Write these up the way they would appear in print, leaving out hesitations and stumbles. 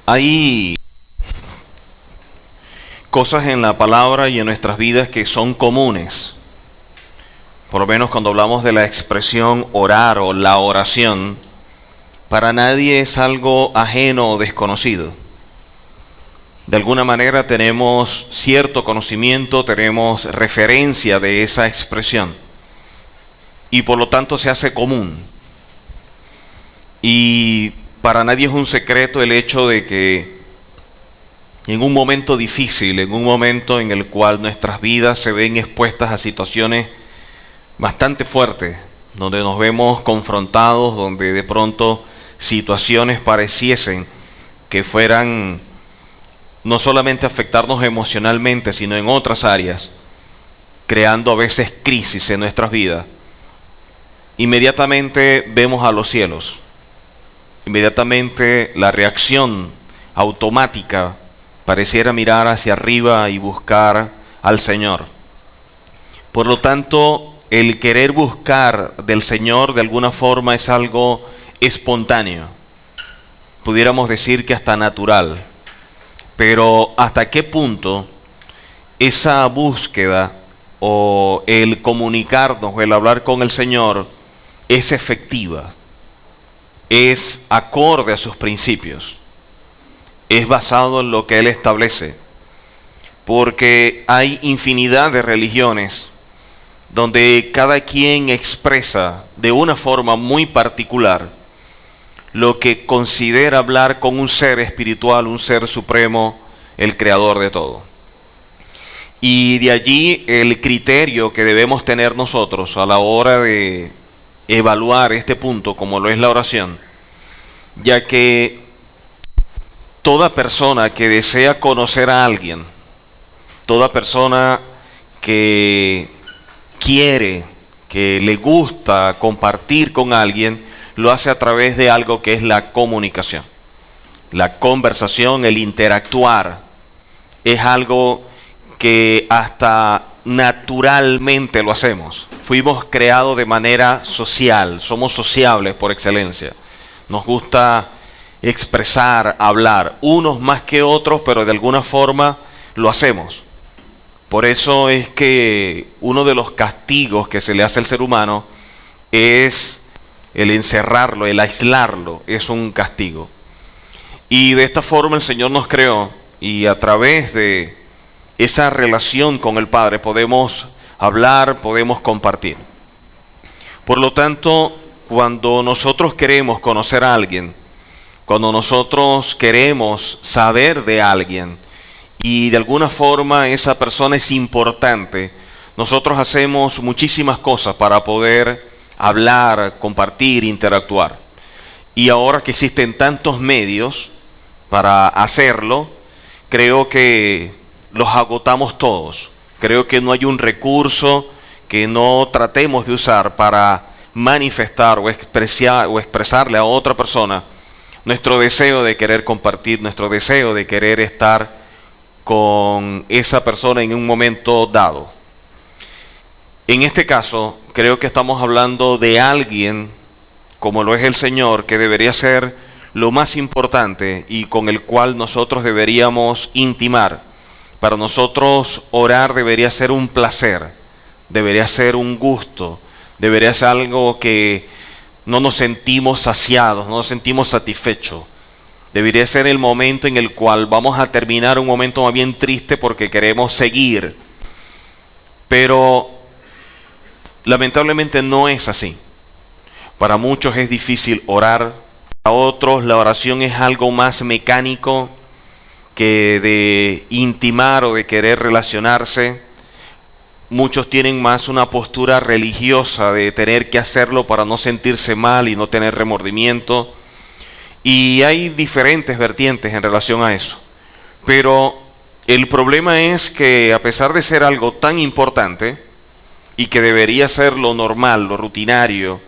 Hay cosas en la palabra y en nuestras vidas que son comunes. Por lo menos cuando hablamos de la expresión orar o la oración, para nadie es algo ajeno o desconocido. De alguna manera tenemos cierto conocimiento, tenemos referencia de esa expresión y por lo tanto se hace común. Y para nadie es un secreto el hecho de que en un momento difícil, en un momento en el cual nuestras vidas se ven expuestas a situaciones bastante fuertes, donde nos vemos confrontados, donde de pronto situaciones pareciesen que fueran no solamente afectarnos emocionalmente, sino en otras áreas, creando a veces crisis en nuestras vidas, inmediatamente vemos a los cielos. Inmediatamente la reacción automática pareciera mirar hacia arriba y buscar al Señor. Por lo tanto, el querer buscar del Señor de alguna forma es algo espontáneo. Pudiéramos decir que hasta natural. Pero ¿hasta qué punto esa búsqueda o el comunicarnos o el hablar con el Señor es efectiva? Es acorde a sus principios, es basado en lo que Él establece, porque hay infinidad de religiones donde cada quien expresa de una forma muy particular lo que considera hablar con un ser espiritual, un ser supremo, el creador de todo. Y de allí el criterio que debemos tener nosotros a la hora de evaluar este punto, como lo es la oración, ya que toda persona que desea conocer a alguien, toda persona que quiere, que le gusta compartir con alguien, lo hace a través de algo que es la comunicación. La conversación, el interactuar, es algo que hasta naturalmente lo hacemos. Fuimos creados de manera social, somos sociables por excelencia. Nos gusta expresar, hablar, unos más que otros, pero de alguna forma lo hacemos. Por eso es que uno de los castigos que se le hace al ser humano es el encerrarlo, el aislarlo, es un castigo. Y de esta forma el Señor nos creó y a través de esa relación con el Padre podemos hablar, podemos compartir. Por lo tanto, cuando nosotros queremos conocer a alguien, cuando nosotros queremos saber de alguien y de alguna forma esa persona es importante, nosotros hacemos muchísimas cosas para poder hablar, compartir, interactuar. Y ahora que existen tantos medios para hacerlo, creo que los agotamos todos. Creo que no hay un recurso que no tratemos de usar para manifestar o expresarle a otra persona nuestro deseo de querer compartir, nuestro deseo de querer estar con esa persona en un momento dado. En este caso, creo que estamos hablando de alguien, como lo es el Señor, que debería ser lo más importante y con el cual nosotros deberíamos intimar. Para nosotros orar debería ser un placer, debería ser un gusto, debería ser algo que no nos sentimos saciados, no nos sentimos satisfechos. Debería ser el momento en el cual vamos a terminar un momento más bien triste porque queremos seguir. Pero lamentablemente no es así. Para muchos es difícil orar, para otros la oración es algo más mecánico que de intimar o de querer relacionarse. Muchos tienen más una postura religiosa de tener que hacerlo para no sentirse mal y no tener remordimiento. Y hay diferentes vertientes en relación a eso. Pero el problema es que a pesar de ser algo tan importante y que debería ser lo normal, lo rutinario,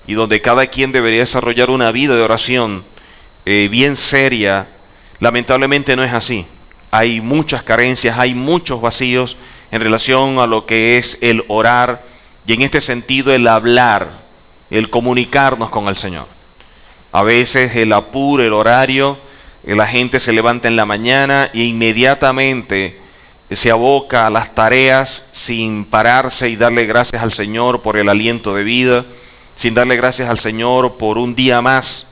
y donde cada quien debería desarrollar una vida de oración bien seria, lamentablemente no es así. Hay muchas carencias, hay muchos vacíos en relación a lo que es el orar y en este sentido el hablar, el comunicarnos con el Señor. A veces el apuro, el horario, La gente se levanta en la mañana e inmediatamente se aboca a las tareas sin pararse y darle gracias al Señor por el aliento de vida, sin darle gracias al Señor por un día más,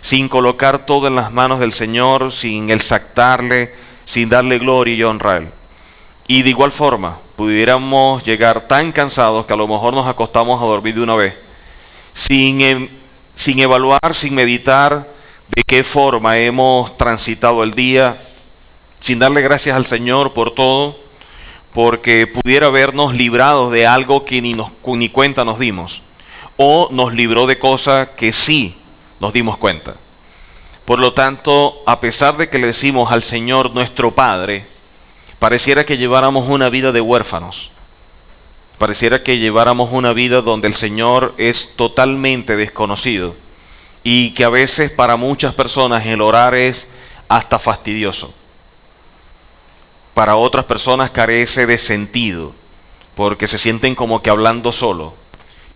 sin colocar todo en las manos del Señor, sin exaltarle, sin darle gloria y honra a Él. Y de igual forma, pudiéramos llegar tan cansados que a lo mejor nos acostamos a dormir de una vez, sin evaluar, sin meditar de qué forma hemos transitado el día, sin darle gracias al Señor por todo, porque pudiera habernos librados de algo que ni cuenta nos dimos, o nos libró de cosas que sí nos dimos cuenta. Por lo tanto, a pesar de que le decimos al Señor nuestro Padre, pareciera que lleváramos una vida de huérfanos. Pareciera que lleváramos una vida donde el Señor es totalmente desconocido y que a veces para muchas personas el orar es hasta fastidioso. Para otras personas carece de sentido porque se sienten como que hablando solo.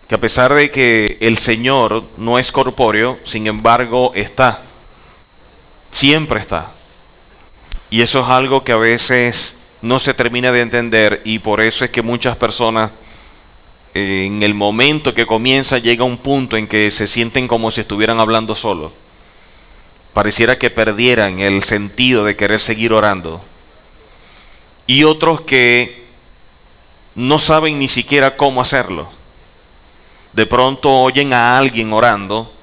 Que a pesar de que el Señor no es corpóreo, sin embargo está. Siempre está. Y eso es algo que a veces no se termina de entender y por eso es que muchas personas en el momento que comienza llega un punto en que se sienten como si estuvieran hablando solos. Pareciera que perdieran el sentido de querer seguir orando. Y otros que no saben ni siquiera cómo hacerlo. De pronto oyen a alguien orando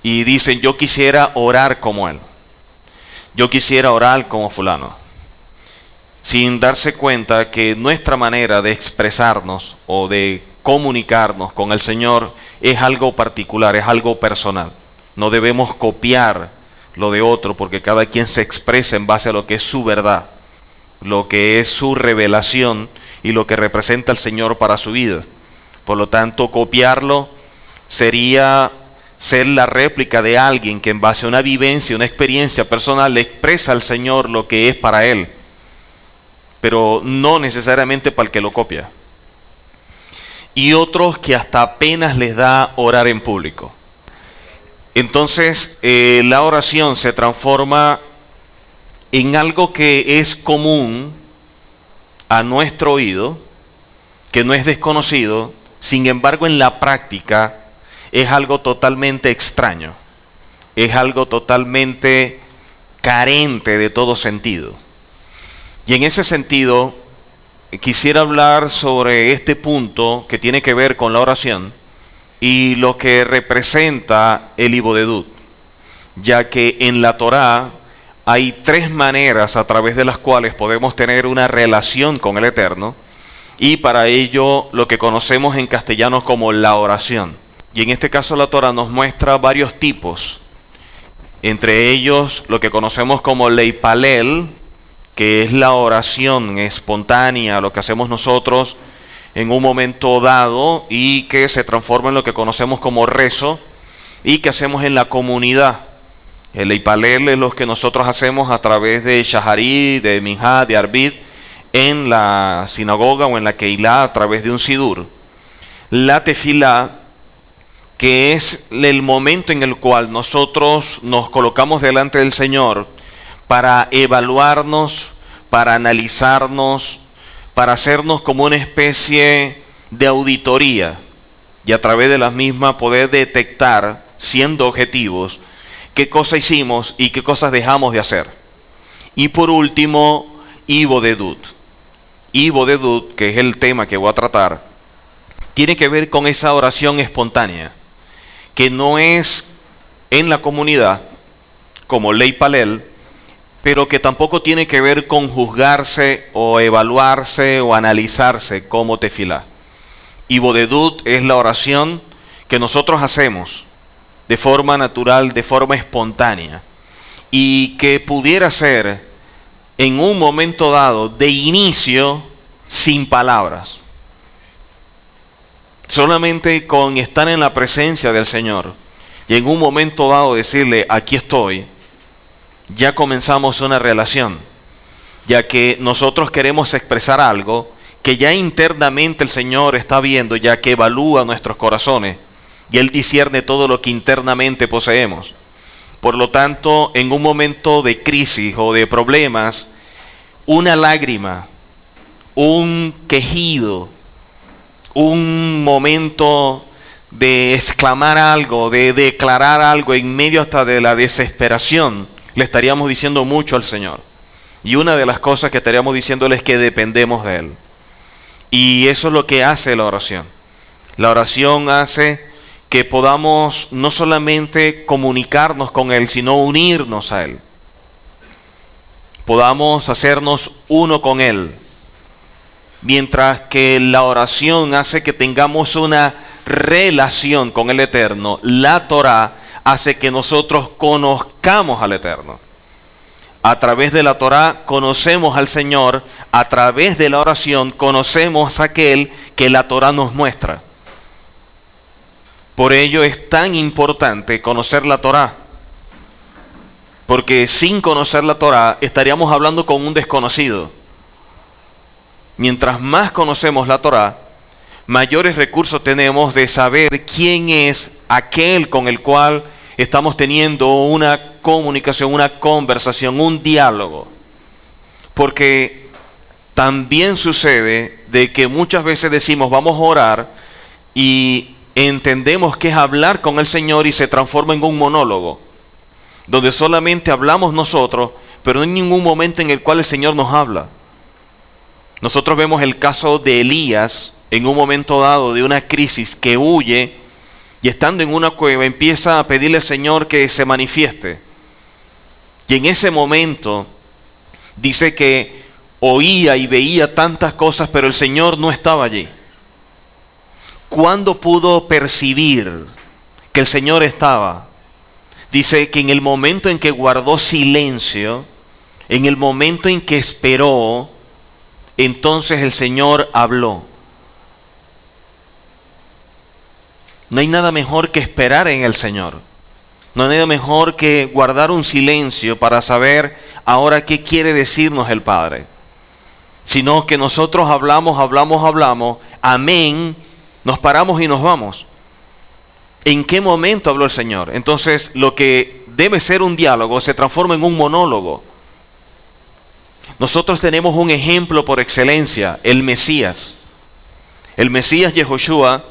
y dicen, yo quisiera orar como él. Yo quisiera orar como fulano. Sin darse cuenta que nuestra manera de expresarnos o de comunicarnos con el Señor es algo particular, es algo personal. No debemos copiar lo de otro porque cada quien se expresa en base a lo que es su verdad, lo que es su revelación y lo que representa el Señor para su vida. Por lo tanto, copiarlo sería ser la réplica de alguien que en base a una vivencia, una experiencia personal le expresa al Señor lo que es para él, pero no necesariamente para el que lo copia. Y otros que hasta apenas les da orar en público. Entonces, la oración se transforma en algo que es común a nuestro oído, que no es desconocido, sin embargo en la práctica es algo totalmente extraño, es algo totalmente carente de todo sentido. Y en ese sentido, quisiera hablar sobre este punto que tiene que ver con la oración y lo que representa el Hibodedut, ya que en la Torá hay 3 maneras a través de las cuales podemos tener una relación con el Eterno, y para ello lo que conocemos en castellano como la oración. Y en este caso la Torá nos muestra varios tipos, entre ellos lo que conocemos como leipalel, que es la oración espontánea, lo que hacemos nosotros en un momento dado y que se transforma en lo que conocemos como rezo y que hacemos en la comunidad. El leipalel es lo que nosotros hacemos a través de shaharí, de minjá, de arbit, en la sinagoga o en la keilá a través de un sidur. La tefilá, que es el momento en el cual nosotros nos colocamos delante del Señor para evaluarnos, para analizarnos, para hacernos como una especie de auditoría y a través de la misma poder detectar, siendo objetivos, qué cosas hicimos y qué cosas dejamos de hacer. Y por último, Hibodedut. Hibodedut, que es el tema que voy a tratar, tiene que ver con esa oración espontánea, que no es en la comunidad, como leipalel, pero que tampoco tiene que ver con juzgarse o evaluarse o analizarse como tefilá. Hibodedut es la oración que nosotros hacemos de forma natural, de forma espontánea, y que pudiera ser en un momento dado de inicio sin palabras. Solamente con estar en la presencia del Señor y en un momento dado decirle, aquí estoy, ya comenzamos una relación, ya que nosotros queremos expresar algo que ya internamente el Señor está viendo, ya que evalúa nuestros corazones y Él discierne todo lo que internamente poseemos. Por lo tanto, en un momento de crisis o de problemas, una lágrima, un quejido, un momento de exclamar algo, de declarar algo en medio hasta de la desesperación, le estaríamos diciendo mucho al Señor. Y una de las cosas que estaríamos diciéndole es que dependemos de Él. Y eso es lo que hace la oración. La oración hace que podamos no solamente comunicarnos con Él, sino unirnos a Él. Podamos hacernos uno con Él. Mientras que la oración hace que tengamos una relación con el Eterno, la Torá hace que nosotros conozcamos al Eterno. A través de la Torá conocemos al Señor, a través de la oración conocemos a aquel que la Torá nos muestra. Por ello es tan importante conocer la Torá, porque sin conocer la Torá estaríamos hablando con un desconocido. Mientras más conocemos la Torá, mayores recursos tenemos de saber quién es aquel con el cual estamos teniendo una comunicación, una conversación, un diálogo. Porque también sucede de que muchas veces decimos vamos a orar y entendemos que es hablar con el Señor y se transforma en un monólogo, donde solamente hablamos nosotros, pero no hay ningún momento en el cual el Señor nos habla. Nosotros vemos el caso de Elías en un momento dado de una crisis que huye y estando en una cueva empieza a pedirle al Señor que se manifieste. Y en ese momento dice que oía y veía tantas cosas, pero el Señor no estaba allí. ¿Cuándo pudo percibir que el Señor estaba? Dice que en el momento en que guardó silencio, en el momento en que esperó, entonces el Señor habló. No hay nada mejor que esperar en el Señor. No hay nada mejor que guardar un silencio para saber ahora qué quiere decirnos el Padre. Sino que nosotros hablamos, amén, nos paramos y nos vamos. ¿En qué momento habló el Señor? Entonces lo que debe ser un diálogo se transforma en un monólogo. Nosotros tenemos un ejemplo por excelencia, el Mesías. El Mesías Yehoshua,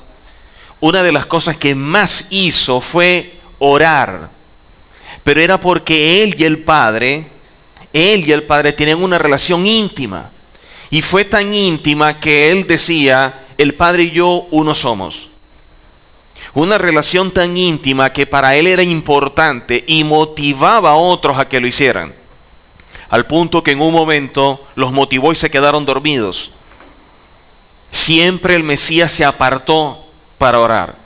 una de las cosas que más hizo fue orar. Pero era porque él y el Padre tenían una relación íntima. Y fue tan íntima que él decía, el Padre y yo uno somos. Una relación tan íntima que para él era importante y motivaba a otros a que lo hicieran. Al punto que en un momento los motivó y se quedaron dormidos. Siempre el Mesías se apartó para orar.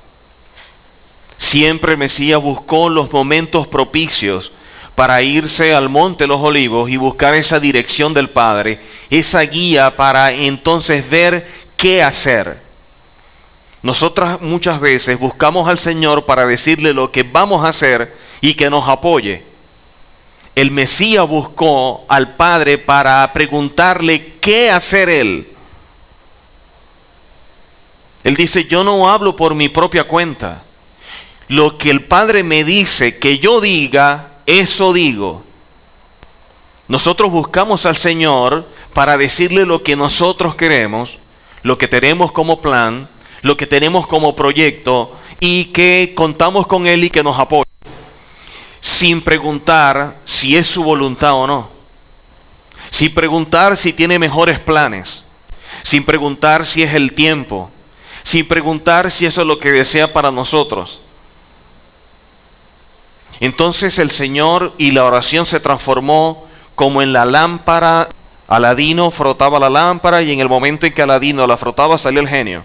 Siempre el Mesías buscó los momentos propicios para irse al Monte de los Olivos y buscar esa dirección del Padre, esa guía para entonces ver qué hacer. Nosotras muchas veces buscamos al Señor para decirle lo que vamos a hacer y que nos apoye. El Mesías buscó al Padre para preguntarle qué hacer Él. Él dice, yo no hablo por mi propia cuenta. Lo que el Padre me dice que yo diga, eso digo. Nosotros buscamos al Señor para decirle lo que nosotros queremos, lo que tenemos como plan, lo que tenemos como proyecto y que contamos con Él y que nos apoya. Sin preguntar si es su voluntad o no. Sin preguntar si tiene mejores planes. Sin preguntar si es el tiempo. Sin preguntar si eso es lo que desea para nosotros. Entonces el Señor y la oración se transformó como en la lámpara. Aladino frotaba la lámpara y en el momento en que Aladino la frotaba salió el genio.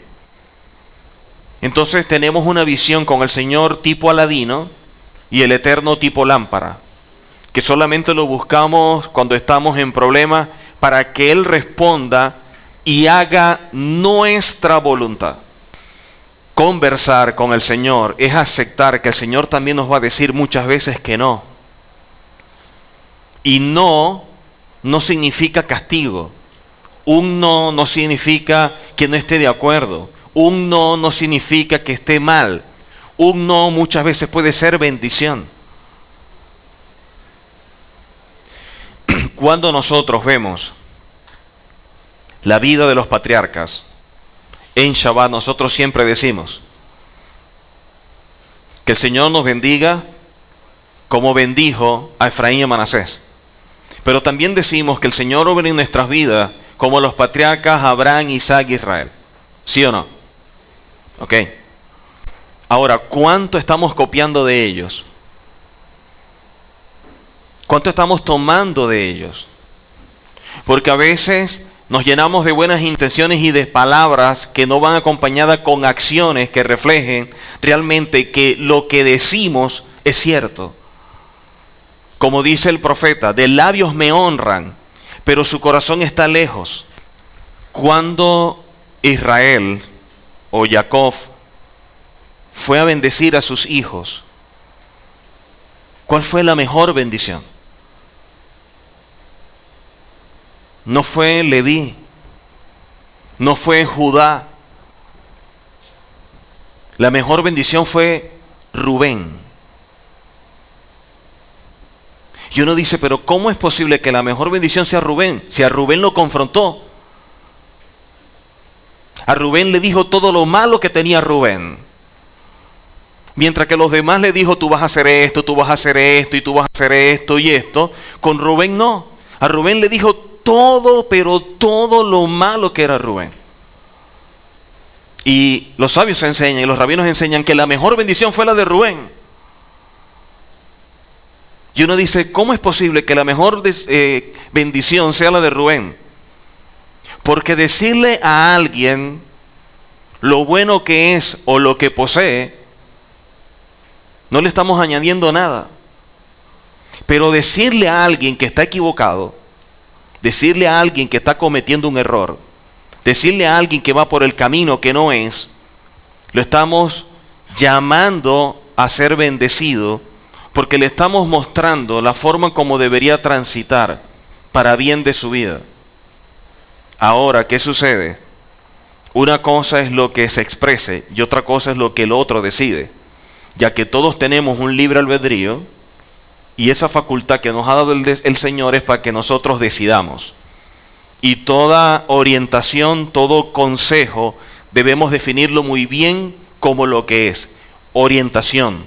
Entonces tenemos una visión con el Señor tipo Aladino y el Eterno tipo lámpara, que solamente lo buscamos cuando estamos en problemas para que Él responda y haga nuestra voluntad. Conversar con el Señor es aceptar que el Señor también nos va a decir muchas veces que no. Y no significa castigo. Un no significa que no esté de acuerdo. Un no significa que esté mal. Un no muchas veces puede ser bendición. cuando nosotros vemos la vida de los patriarcas en Shabbat, nosotros siempre decimos que el Señor nos bendiga como bendijo a Efraín y a Manasés. Pero también decimos que el Señor obre en nuestras vidas como los patriarcas Abraham, Isaac y Israel. ¿Sí o no? Ok. Ahora, ¿cuánto estamos copiando de ellos? ¿Cuánto estamos tomando de ellos? Porque a veces nos llenamos de buenas intenciones y de palabras que no van acompañadas con acciones que reflejen realmente que lo que decimos es cierto. Como dice el profeta, de labios me honran, pero su corazón está lejos. Cuando Israel o Jacob fue a bendecir a sus hijos, ¿cuál fue la mejor bendición? No fue Leví, no fue Judá. La mejor bendición fue Rubén. Y uno dice, pero ¿cómo es posible que la mejor bendición sea Rubén? Si a Rubén lo confrontó. A Rubén le dijo todo lo malo que tenía Rubén. Mientras que los demás le dijo, tú vas a hacer esto, tú vas a hacer esto, y tú vas a hacer esto y esto. Con Rubén no. A Rubén le dijo todo, pero todo lo malo que era Rubén. Y los sabios enseñan, y los rabinos enseñan que la mejor bendición fue la de Rubén. Y uno dice, ¿cómo es posible que la mejor bendición sea la de Rubén? Porque decirle a alguien lo bueno que es o lo que posee, no le estamos añadiendo nada. Pero decirle a alguien que está equivocado, decirle a alguien que está cometiendo un error, decirle a alguien que va por el camino que no es, lo estamos llamando a ser bendecido, porque le estamos mostrando la forma como debería transitar para bien de su vida. Ahora, ¿qué sucede? Una cosa es lo que se exprese y otra cosa es lo que el otro decide, ya que todos tenemos un libre albedrío y esa facultad que nos ha dado el Señor es para que nosotros decidamos. Y toda orientación, todo consejo, debemos definirlo muy bien como lo que es: orientación,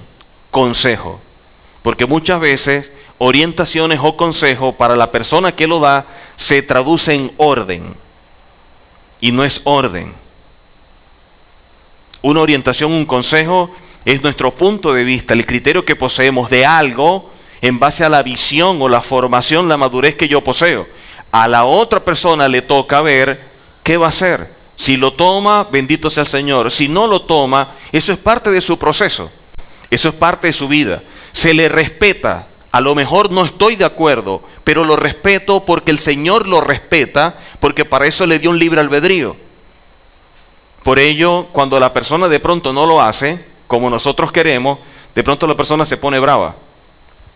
consejo. Porque muchas veces orientaciones o consejos para la persona que lo da se traduce en orden. Y no es orden. Una orientación, un consejo es nuestro punto de vista, el criterio que poseemos de algo en base a la visión o la formación, la madurez que yo poseo. A la otra persona le toca ver qué va a hacer. Si lo toma, bendito sea el Señor. Si no lo toma, eso es parte de su proceso. Eso es parte de su vida. Se le respeta. A lo mejor no estoy de acuerdo, pero lo respeto porque el Señor lo respeta, porque para eso le dio un libre albedrío. Por ello, cuando la persona de pronto no lo hace como nosotros queremos, de pronto la persona se pone brava.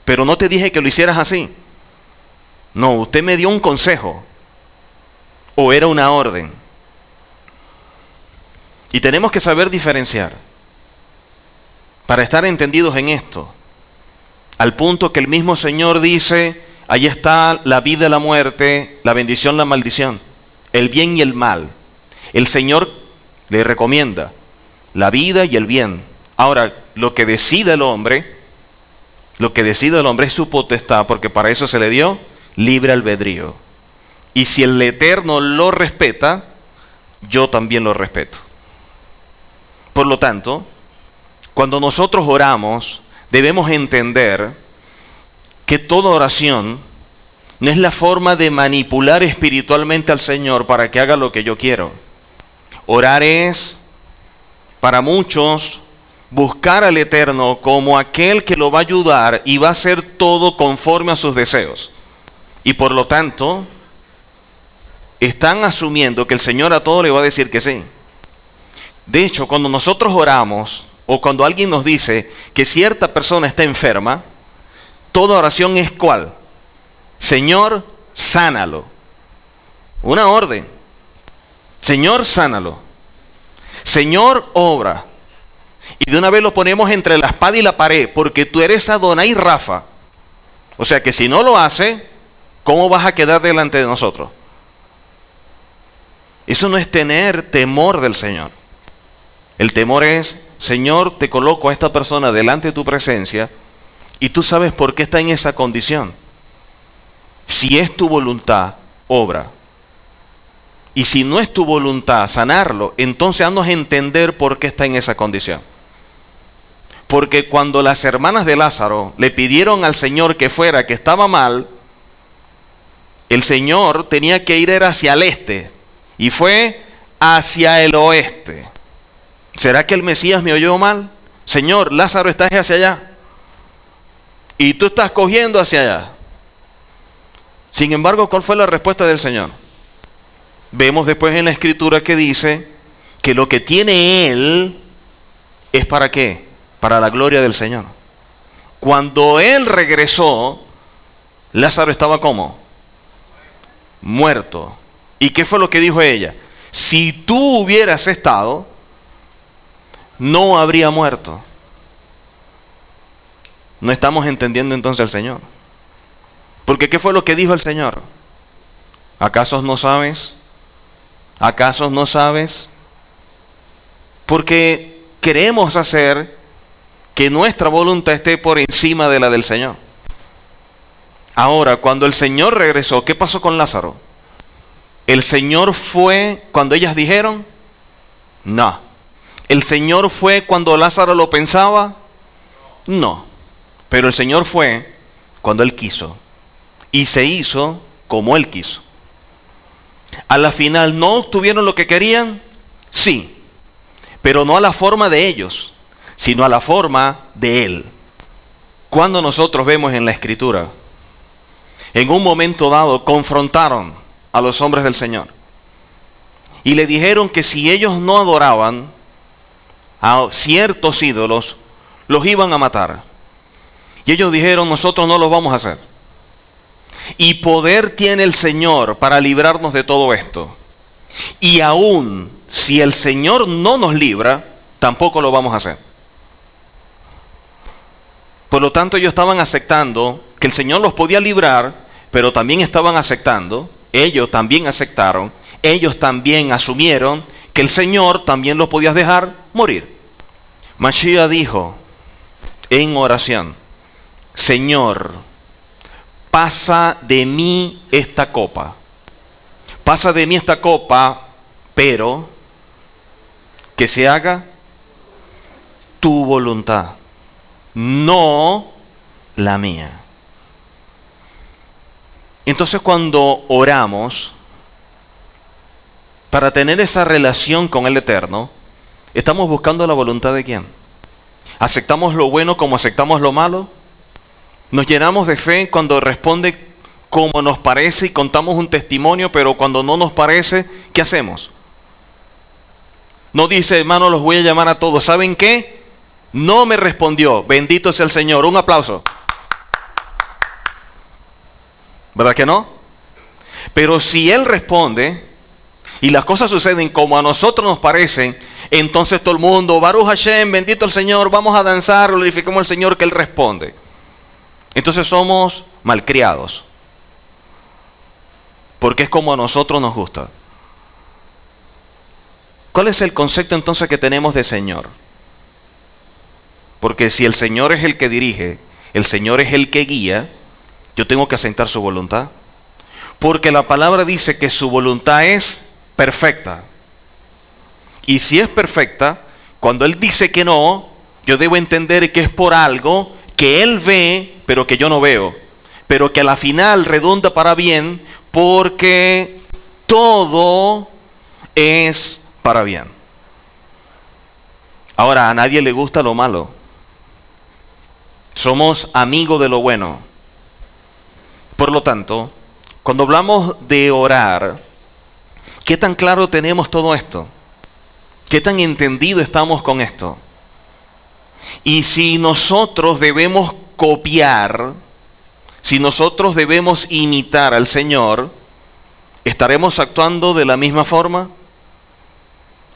Pero no te dije que lo hicieras así. No, usted me dio un consejo. O era una orden. Y tenemos que saber diferenciar. Para estar entendidos en esto. Al punto que el mismo Señor dice, ahí está la vida y la muerte, la bendición, la maldición, el bien y el mal. El Señor le recomienda la vida y el bien. Ahora, lo que decide el hombre es su potestad, porque para eso se le dio libre albedrío. Y si el Eterno lo respeta, yo también lo respeto. Por lo tanto, cuando nosotros oramos, debemos entender que toda oración no es la forma de manipular espiritualmente al Señor para que haga lo que yo quiero. Orar es, para muchos, buscar al Eterno como aquel que lo va a ayudar y va a hacer todo conforme a sus deseos. Y por lo tanto, están asumiendo que el Señor a todo le va a decir que sí. De hecho, cuando nosotros oramos, o cuando alguien nos dice que cierta persona está enferma, toda oración es ¿cuál? Señor, sánalo. Una orden. Señor, sánalo. Señor, obra. Y de una vez lo ponemos entre la espada y la pared, porque tú eres Adonai Rafa. O sea que si no lo hace, ¿Cómo vas a quedar delante de nosotros? Eso no es tener temor del Señor. El temor es, Señor, te coloco a esta persona delante de tu presencia y tú sabes por qué está en esa condición. Si es tu voluntad, obra. Y si no es tu voluntad sanarlo, entonces haznos entender por qué está en esa condición. Porque cuando las hermanas de Lázaro le pidieron al Señor que fuera, que estaba mal, el Señor tenía que ir hacia el este y fue hacia el oeste. ¿Será que el Mesías me oyó mal? Señor, Lázaro está hacia allá y tú estás cogiendo hacia allá. Sin embargo, ¿cuál fue la respuesta del Señor? Vemos después en la Escritura que dice que lo que tiene Él es ¿para qué? Para la gloria del Señor. Cuando Él regresó, Lázaro estaba ¿cómo? Muerto. ¿Y qué fue lo que dijo ella? Si tú hubieras estado, no habría muerto. No estamos entendiendo entonces al Señor. Porque ¿qué fue lo que dijo el Señor? ¿Acaso no sabes? ¿Acaso no sabes? Porque queremos hacer que nuestra voluntad esté por encima de la del Señor. Ahora, cuando el Señor regresó, ¿qué pasó con Lázaro? ¿El Señor fue cuando ellas dijeron? No. ¿El Señor fue cuando Lázaro lo pensaba? No. Pero el Señor fue cuando Él quiso. Y se hizo como Él quiso. A la final, ¿no obtuvieron lo que querían? Sí. Pero no a la forma de ellos, sino a la forma de Él. Cuando nosotros vemos en la Escritura, en un momento dado confrontaron a los hombres del Señor y le dijeron que si ellos no adoraban a ciertos ídolos, los iban a matar. Y ellos dijeron, nosotros no lo vamos a hacer. Y poder tiene el Señor para librarnos de todo esto. Y aún si el Señor no nos libra, tampoco lo vamos a hacer. Por lo tanto, ellos estaban aceptando que el Señor los podía librar, pero también estaban aceptando, ellos también aceptaron, ellos también asumieron que el Señor también los podía dejar morir. Mashiach dijo en oración, Señor, pasa de mí esta copa. Pasa de mí esta copa, pero que se haga tu voluntad, no la mía. Entonces cuando oramos para tener esa relación con el Eterno, estamos buscando la voluntad de ¿quién? ¿Aceptamos lo bueno como aceptamos lo malo? ¿Nos llenamos de fe cuando responde como nos parece y contamos un testimonio, pero cuando no nos parece, ¿qué hacemos? No dice, hermano, los voy a llamar a todos. ¿Saben qué? No me respondió. Bendito sea el Señor. Un aplauso. ¿Verdad que no? Pero si Él responde y las cosas suceden como a nosotros nos parecen, entonces todo el mundo, Baruch Hashem, bendito el Señor, vamos a danzar, glorifiquemos al Señor que Él responde. Entonces somos malcriados. Porque es como a nosotros nos gusta. ¿Cuál es el concepto entonces que tenemos de Señor? Porque si el Señor es el que dirige, el Señor es el que guía, yo tengo que aceptar su voluntad. Porque la palabra dice que su voluntad es perfecta. Y si es perfecta, cuando Él dice que no, yo debo entender que es por algo que Él ve, pero que yo no veo. Pero que a la final redunda para bien, porque todo es para bien. Ahora, a nadie le gusta lo malo. Somos amigos de lo bueno. Por lo tanto, cuando hablamos de orar, ¿qué tan claro tenemos todo esto? ¿Qué tan entendido estamos con esto? Y si nosotros debemos copiar, si nosotros debemos imitar al Señor, ¿estaremos actuando de la misma forma?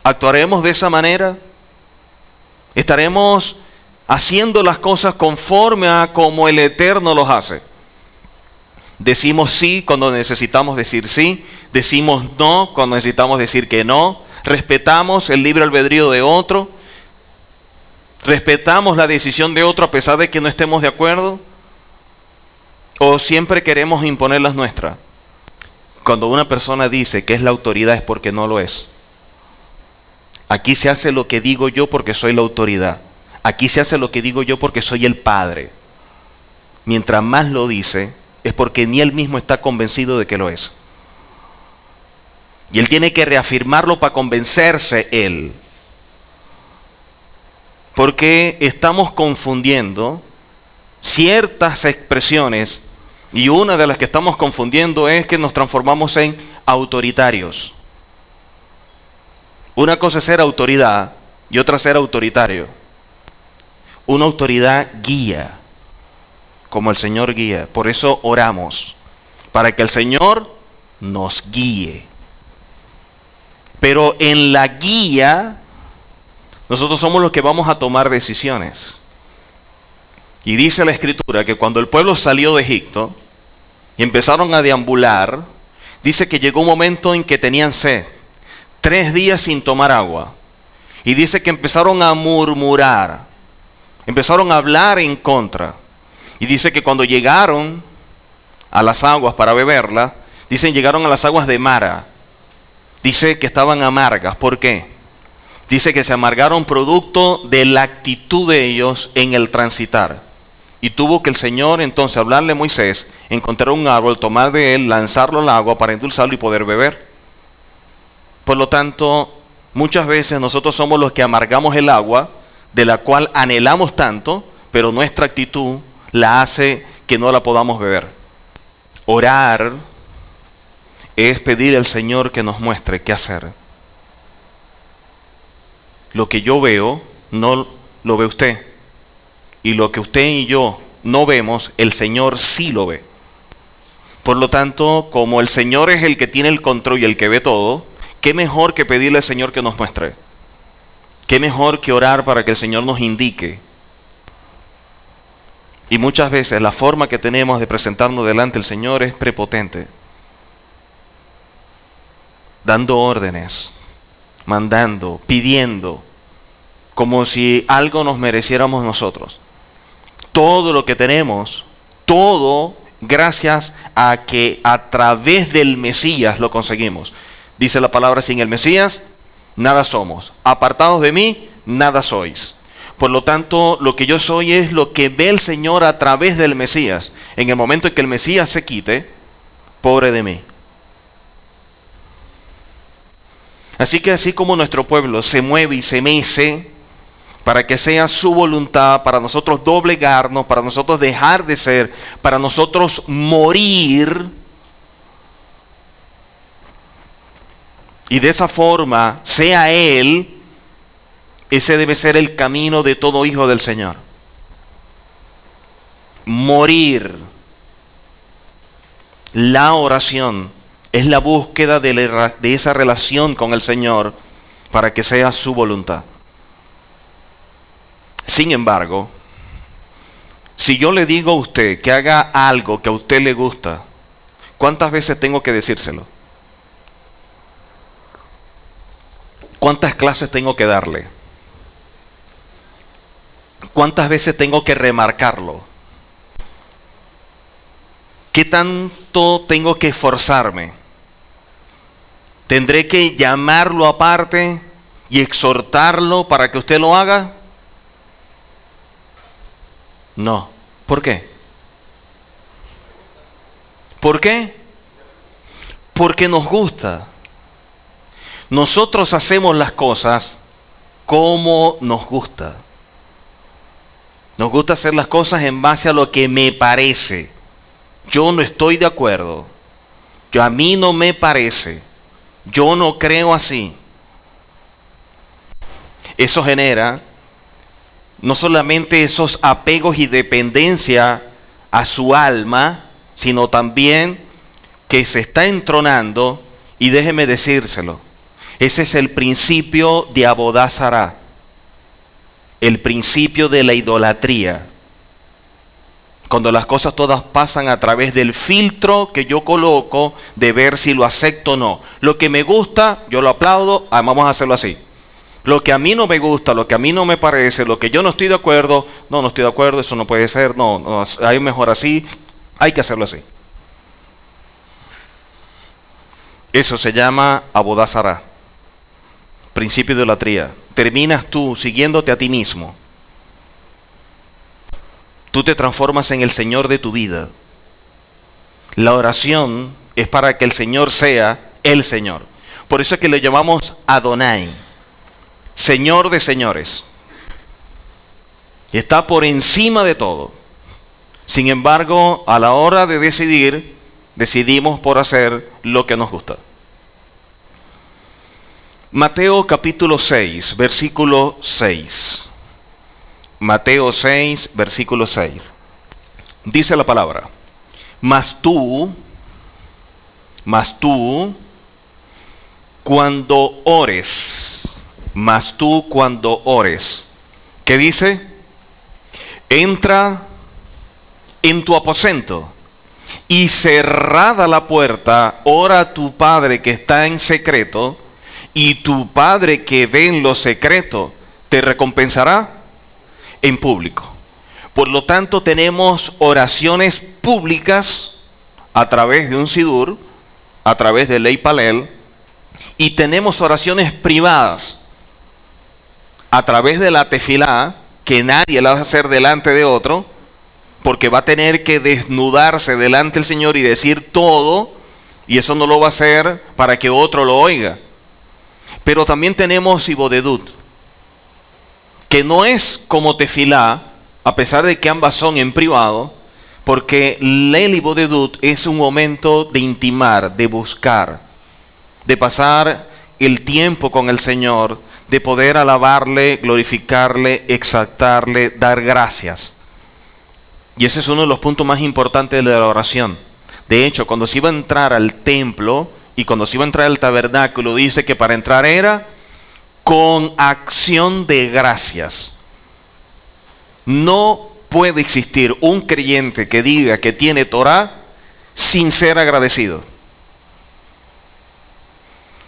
¿Actuaremos de esa manera? ¿Estaremos haciendo las cosas conforme a como el Eterno los hace? Decimos sí cuando necesitamos decir sí. Decimos no cuando necesitamos decir que no. Respetamos el libre albedrío de otro. Respetamos la decisión de otro a pesar de que no estemos de acuerdo. O siempre queremos imponer las nuestras. Cuando una persona dice que es la autoridad es porque no lo es. Aquí se hace lo que digo yo porque soy la autoridad. Aquí se hace lo que digo yo porque soy el padre. Mientras más lo dice, es porque ni él mismo está convencido de que lo es. Y él tiene que reafirmarlo para convencerse él. Porque estamos confundiendo ciertas expresiones, y una de las que estamos confundiendo es que nos transformamos en autoritarios. Una cosa es ser autoridad y otra ser autoritario. Una autoridad guía, como el Señor guía. Por eso oramos, para que el Señor nos guíe. Pero en la guía, nosotros somos los que vamos a tomar decisiones. Y dice la Escritura que cuando el pueblo salió de Egipto y empezaron a deambular, dice que llegó un momento en que tenían sed. 3 días sin tomar agua. Y dice que empezaron a murmurar. Empezaron a hablar en contra. Y dice que cuando llegaron a las aguas para beberlas, dicen llegaron a las aguas de Mara. Dice que estaban amargas. ¿Por qué? Dice que se amargaron producto de la actitud de ellos en el transitar. Y tuvo que el Señor entonces hablarle a Moisés, encontrar un árbol, tomar de él, lanzarlo al agua para endulzarlo y poder beber. Por lo tanto, muchas veces nosotros somos los que amargamos el agua, de la cual anhelamos tanto, pero nuestra actitud la hace que no la podamos beber. Orar es pedir al Señor que nos muestre qué hacer. Lo que yo veo, no lo ve usted. Y lo que usted y yo no vemos, el Señor sí lo ve. Por lo tanto, como el Señor es el que tiene el control y el que ve todo, ¿qué mejor que pedirle al Señor que nos muestre? ¿Qué mejor que orar para que el Señor nos indique? Y muchas veces la forma que tenemos de presentarnos delante del Señor es prepotente. Dando órdenes, mandando, pidiendo, como si algo nos mereciéramos nosotros. Todo lo que tenemos, todo gracias a que a través del Mesías lo conseguimos. Dice la palabra, sin el Mesías, nada somos. Apartados de mí, nada sois. Por lo tanto, lo que yo soy es lo que ve el Señor a través del Mesías. En el momento en que el Mesías se quite, pobre de mí. Así que así como nuestro pueblo se mueve y se mece para que sea su voluntad, para nosotros doblegarnos, para nosotros dejar de ser, para nosotros morir, y de esa forma sea Él, ese debe ser el camino de todo hijo del Señor. Morir. La oración es la búsqueda de esa relación con el Señor para que sea su voluntad. Sin embargo, si yo le digo a usted que haga algo que a usted le gusta, ¿cuántas veces tengo que decírselo? ¿Cuántas clases tengo que darle? ¿Cuántas veces tengo que remarcarlo? ¿Qué tanto tengo que esforzarme? ¿Tendré que llamarlo aparte y exhortarlo para que usted lo haga? No. ¿Por qué? ¿Por qué? Porque nos gusta. Nosotros hacemos las cosas como nos gusta. Nos gusta hacer las cosas en base a lo que me parece. Yo no estoy de acuerdo. A mí no me parece. Yo no creo así. Eso genera no solamente esos apegos y dependencia a su alma, sino también que se está entronando, y déjeme decírselo, ese es el principio de Abodá Zará, el principio de la idolatría. Cuando las cosas todas pasan a través del filtro que yo coloco de ver si lo acepto o no. Lo que me gusta, yo lo aplaudo, vamos a hacerlo así. Lo que a mí no me gusta, lo que a mí no me parece, lo que yo no estoy de acuerdo, no estoy de acuerdo, eso no puede ser, no, hay mejor así, hay que hacerlo así. Eso se llama Abodá Zará, principio de idolatría. Terminas tú siguiéndote a ti mismo. Tú te transformas en el Señor de tu vida. La oración es para que el Señor sea el Señor. Por eso es que le llamamos Adonai, Señor de señores. Y está por encima de todo. Sin embargo, a la hora de decidir, decidimos por hacer lo que nos gusta. Mateo capítulo 6, versículo 6. Mateo 6, versículo 6. Dice la palabra: Mas tú, cuando ores, ¿qué dice? Entra en tu aposento y cerrada la puerta, ora a tu Padre que está en secreto, y tu Padre que ve en lo secreto te recompensará en público. Por lo tanto, tenemos oraciones públicas a través de un sidur, a través de ley palel, y tenemos oraciones privadas a través de la tefilá, que nadie la va a hacer delante de otro, porque va a tener que desnudarse delante del Señor y decir todo, y eso no lo va a hacer para que otro lo oiga. Pero también tenemos ibodedut, que no es como tefilá, a pesar de que ambas son en privado, porque el ibodedut es un momento de intimar, de buscar, de pasar el tiempo con el Señor, de poder alabarle, glorificarle, exaltarle, dar gracias. Y ese es uno de los puntos más importantes de la oración. De hecho, cuando se iba a entrar al templo y cuando se iba a entrar al tabernáculo, dice que para entrar era con acción de gracias. No puede existir un creyente que diga que tiene Torah sin ser agradecido.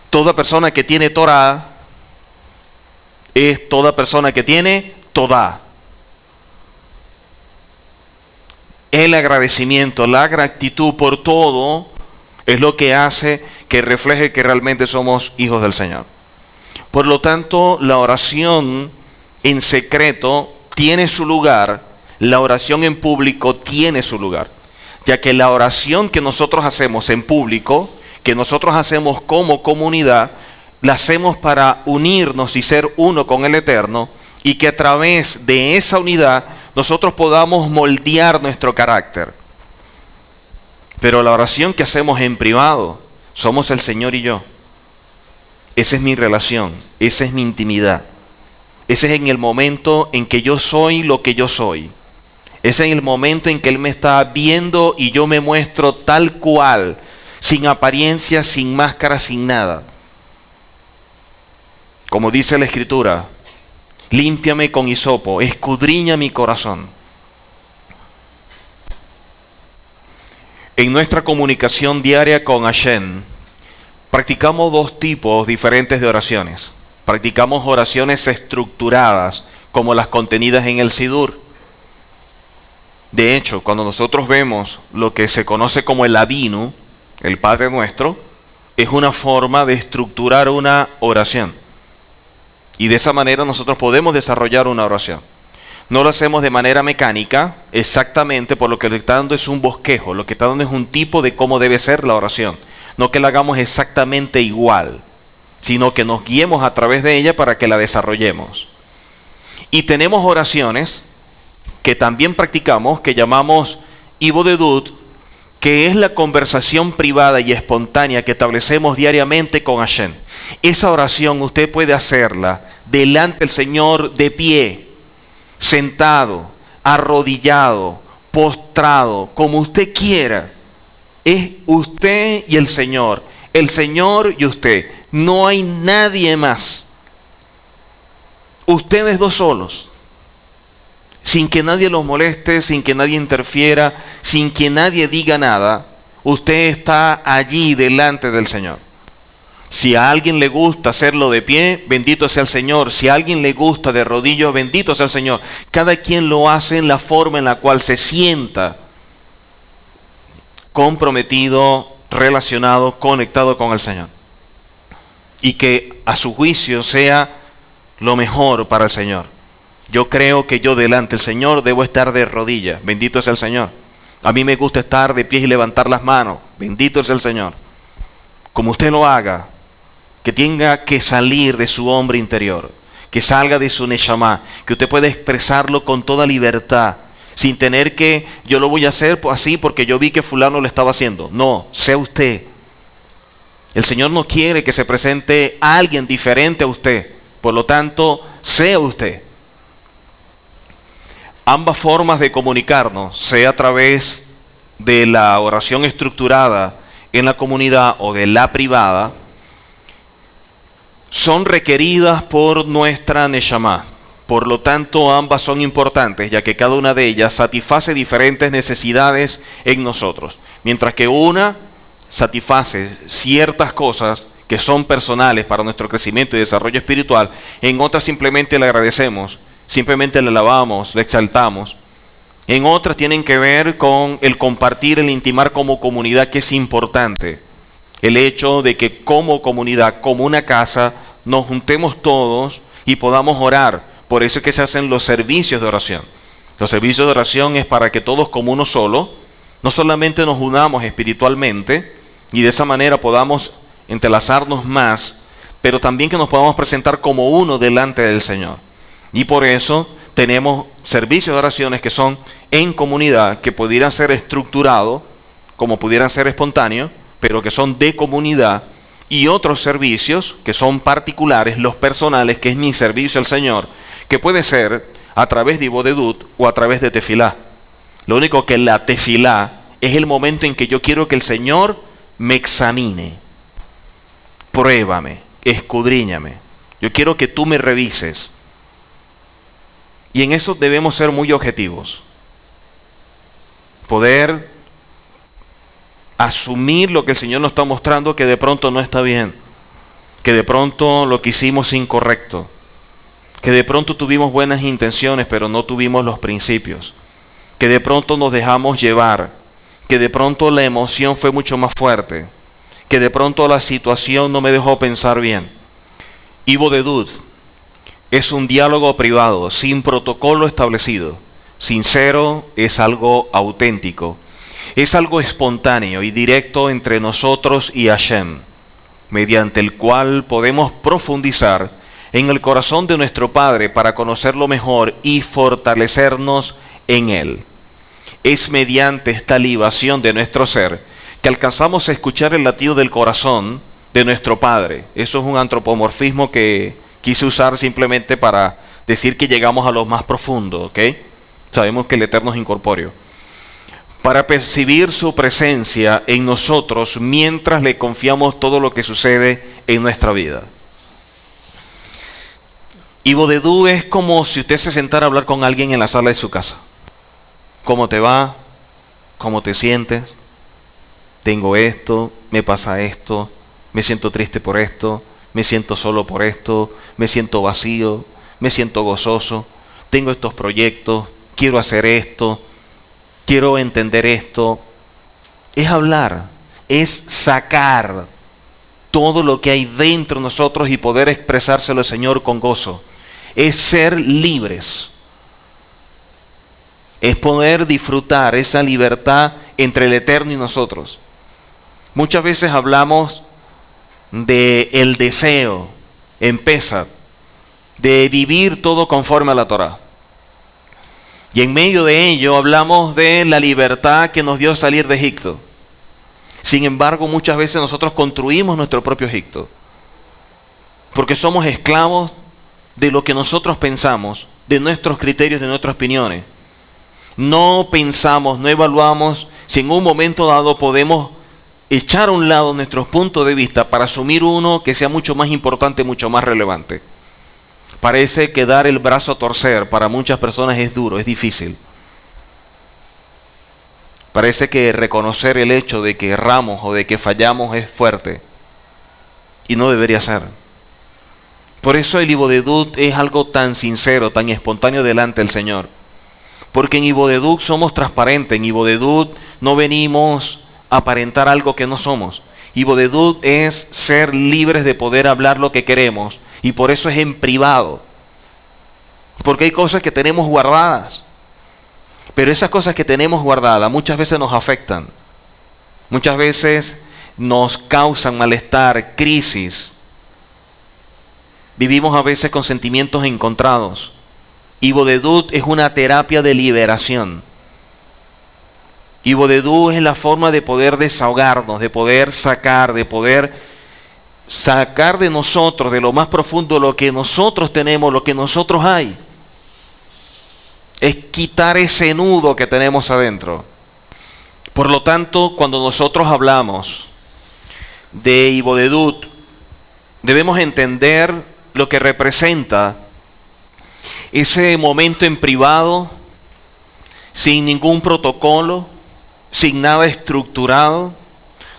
Toda persona que tiene Torah es toda persona que tiene Todá. El agradecimiento, la gratitud por todo es lo que hace que refleje que realmente somos hijos del Señor. Por lo tanto, la oración en secreto tiene su lugar, la oración en público tiene su lugar, ya que la oración que nosotros hacemos en público, que nosotros hacemos como comunidad, la hacemos para unirnos y ser uno con el Eterno, y que a través de esa unidad nosotros podamos moldear nuestro carácter. Pero la oración que hacemos en privado, somos el Señor y yo. Esa es mi relación, esa es mi intimidad. Ese es en el momento en que yo soy lo que yo soy. Ese es en el momento en que Él me está viendo y yo me muestro tal cual, sin apariencia, sin máscara, sin nada. Como dice la Escritura, límpiame con hisopo, escudriña mi corazón. En nuestra comunicación diaria con Hashem, practicamos dos tipos diferentes de oraciones. Practicamos oraciones estructuradas, como las contenidas en el Sidur. De hecho, cuando nosotros vemos lo que se conoce como el Avinu, el Padre Nuestro, es una forma de estructurar una oración. Y de esa manera nosotros podemos desarrollar una oración. No lo hacemos de manera mecánica, exactamente, por lo que lo que está dando es un bosquejo, lo que está dando es un tipo de cómo debe ser la oración. No que la hagamos exactamente igual, sino que nos guiemos a través de ella para que la desarrollemos. Y tenemos oraciones que también practicamos, que llamamos ibodedut, que es la conversación privada y espontánea que establecemos diariamente con Hashem. Esa oración usted puede hacerla delante del Señor de pie, sentado, arrodillado, postrado, como usted quiera. Es usted y el Señor y usted. No hay nadie más. Ustedes dos solos. sin que nadie los moleste, sin que nadie interfiera, sin que nadie diga nada, usted está allí delante del Señor. Si a alguien le gusta hacerlo de pie, bendito sea el Señor. Si a alguien le gusta de rodillas, bendito sea el Señor. Cada quien lo hace en la forma en la cual se sienta comprometido, relacionado, conectado con el Señor. Y que a su juicio sea lo mejor para el Señor. Yo creo que yo delante del Señor debo estar de rodillas. Bendito sea el Señor. A mí me gusta estar de pie y levantar las manos. Bendito sea el Señor. Como usted lo haga, que tenga que salir de su hombre interior, que salga de su neshama, que usted pueda expresarlo con toda libertad, sin tener que, yo lo voy a hacer así porque yo vi que fulano lo estaba haciendo. No, sea usted. El Señor no quiere que se presente alguien diferente a usted. Por lo tanto, sea usted. Ambas formas de comunicarnos, sea a través de la oración estructurada en la comunidad o de la privada, son requeridas por nuestra neshama. Por lo tanto, ambas son importantes, ya que cada una de ellas satisface diferentes necesidades en nosotros. Mientras que una satisface ciertas cosas que son personales para nuestro crecimiento y desarrollo espiritual, en otras simplemente le agradecemos, simplemente le alabamos, le exaltamos. En otras tienen que ver con el compartir, el intimar como comunidad, que es importante. El hecho de que como comunidad, como una casa, nos juntemos todos y podamos orar. Por eso es que se hacen los servicios de oración. Los servicios de oración es para que todos como uno solo, no solamente nos unamos espiritualmente y de esa manera podamos entrelazarnos más, pero también que nos podamos presentar como uno delante del Señor. Y por eso tenemos servicios de oraciones que son en comunidad, que pudieran ser estructurados, como pudieran ser espontáneos, pero que son de comunidad, y otros servicios que son particulares, los personales, que es mi servicio al Señor, que puede ser a través de Ibodedut o a través de tefilá. Lo único que la tefilá es el momento en que yo quiero que el Señor me examine, pruébame, escudriñame. Yo quiero que tú me revises. Y en eso debemos ser muy objetivos. Poder asumir lo que el Señor nos está mostrando que de pronto no está bien, que de pronto lo que hicimos es incorrecto, que de pronto tuvimos buenas intenciones pero no tuvimos los principios, que de pronto nos dejamos llevar, que de pronto la emoción fue mucho más fuerte, que de pronto la situación no me dejó pensar bien. Ibodedut es un diálogo privado, sin protocolo establecido, sincero, es algo auténtico. Es algo espontáneo y directo entre nosotros y Hashem, mediante el cual podemos profundizar en el corazón de nuestro Padre para conocerlo mejor y fortalecernos en Él. Es mediante esta libación de nuestro ser que alcanzamos a escuchar el latido del corazón de nuestro Padre. Eso es un antropomorfismo que quise usar simplemente para decir que llegamos a lo más profundo, ¿ok? Sabemos que el Eterno es incorpóreo. Para percibir su presencia en nosotros mientras le confiamos todo lo que sucede en nuestra vida. Ibodedut es como si usted se sentara a hablar con alguien en la sala de su casa. ¿Cómo te va? ¿Cómo te sientes? Tengo esto, me pasa esto, me siento triste por esto, me siento solo por esto, me siento vacío, me siento gozoso, tengo estos proyectos, quiero hacer esto, quiero entender esto. Es hablar, es sacar todo lo que hay dentro de nosotros y poder expresárselo al Señor con gozo. Es ser libres. Es poder disfrutar esa libertad entre el Eterno y nosotros. Muchas veces hablamos de el deseo, en Pesach, de vivir todo conforme a la Torá. Y en medio de ello hablamos de la libertad que nos dio salir de Egipto. Sin embargo, muchas veces nosotros construimos nuestro propio Egipto. Porque somos esclavos de lo que nosotros pensamos, de nuestros criterios, de nuestras opiniones. No pensamos, no evaluamos si en un momento dado podemos echar a un lado nuestros puntos de vista para asumir uno que sea mucho más importante, mucho más relevante. Parece que dar el brazo a torcer para muchas personas es duro, es difícil. Parece que reconocer el hecho de que erramos o de que fallamos es fuerte. Y no debería ser. Por eso el Ibodedut es algo tan sincero, tan espontáneo delante del Señor. Porque en Ibodedut somos transparentes, en Ibodedut no venimos a aparentar algo que no somos. Ibodedut es ser libres de poder hablar lo que queremos, y por eso es en privado. Porque hay cosas que tenemos guardadas, pero esas cosas que tenemos guardadas muchas veces nos afectan. Muchas veces nos causan malestar, crisis. Vivimos a veces con sentimientos encontrados. Ibodedut es una terapia de liberación. Ibodedut es la forma de poder desahogarnos, de poder sacar de nosotros, de lo más profundo, lo que nosotros tenemos, lo que nosotros hay. Es quitar ese nudo que tenemos adentro. Por lo tanto, cuando nosotros hablamos de Ibodedut, debemos entender lo que representa ese momento en privado, sin ningún protocolo, sin nada estructurado,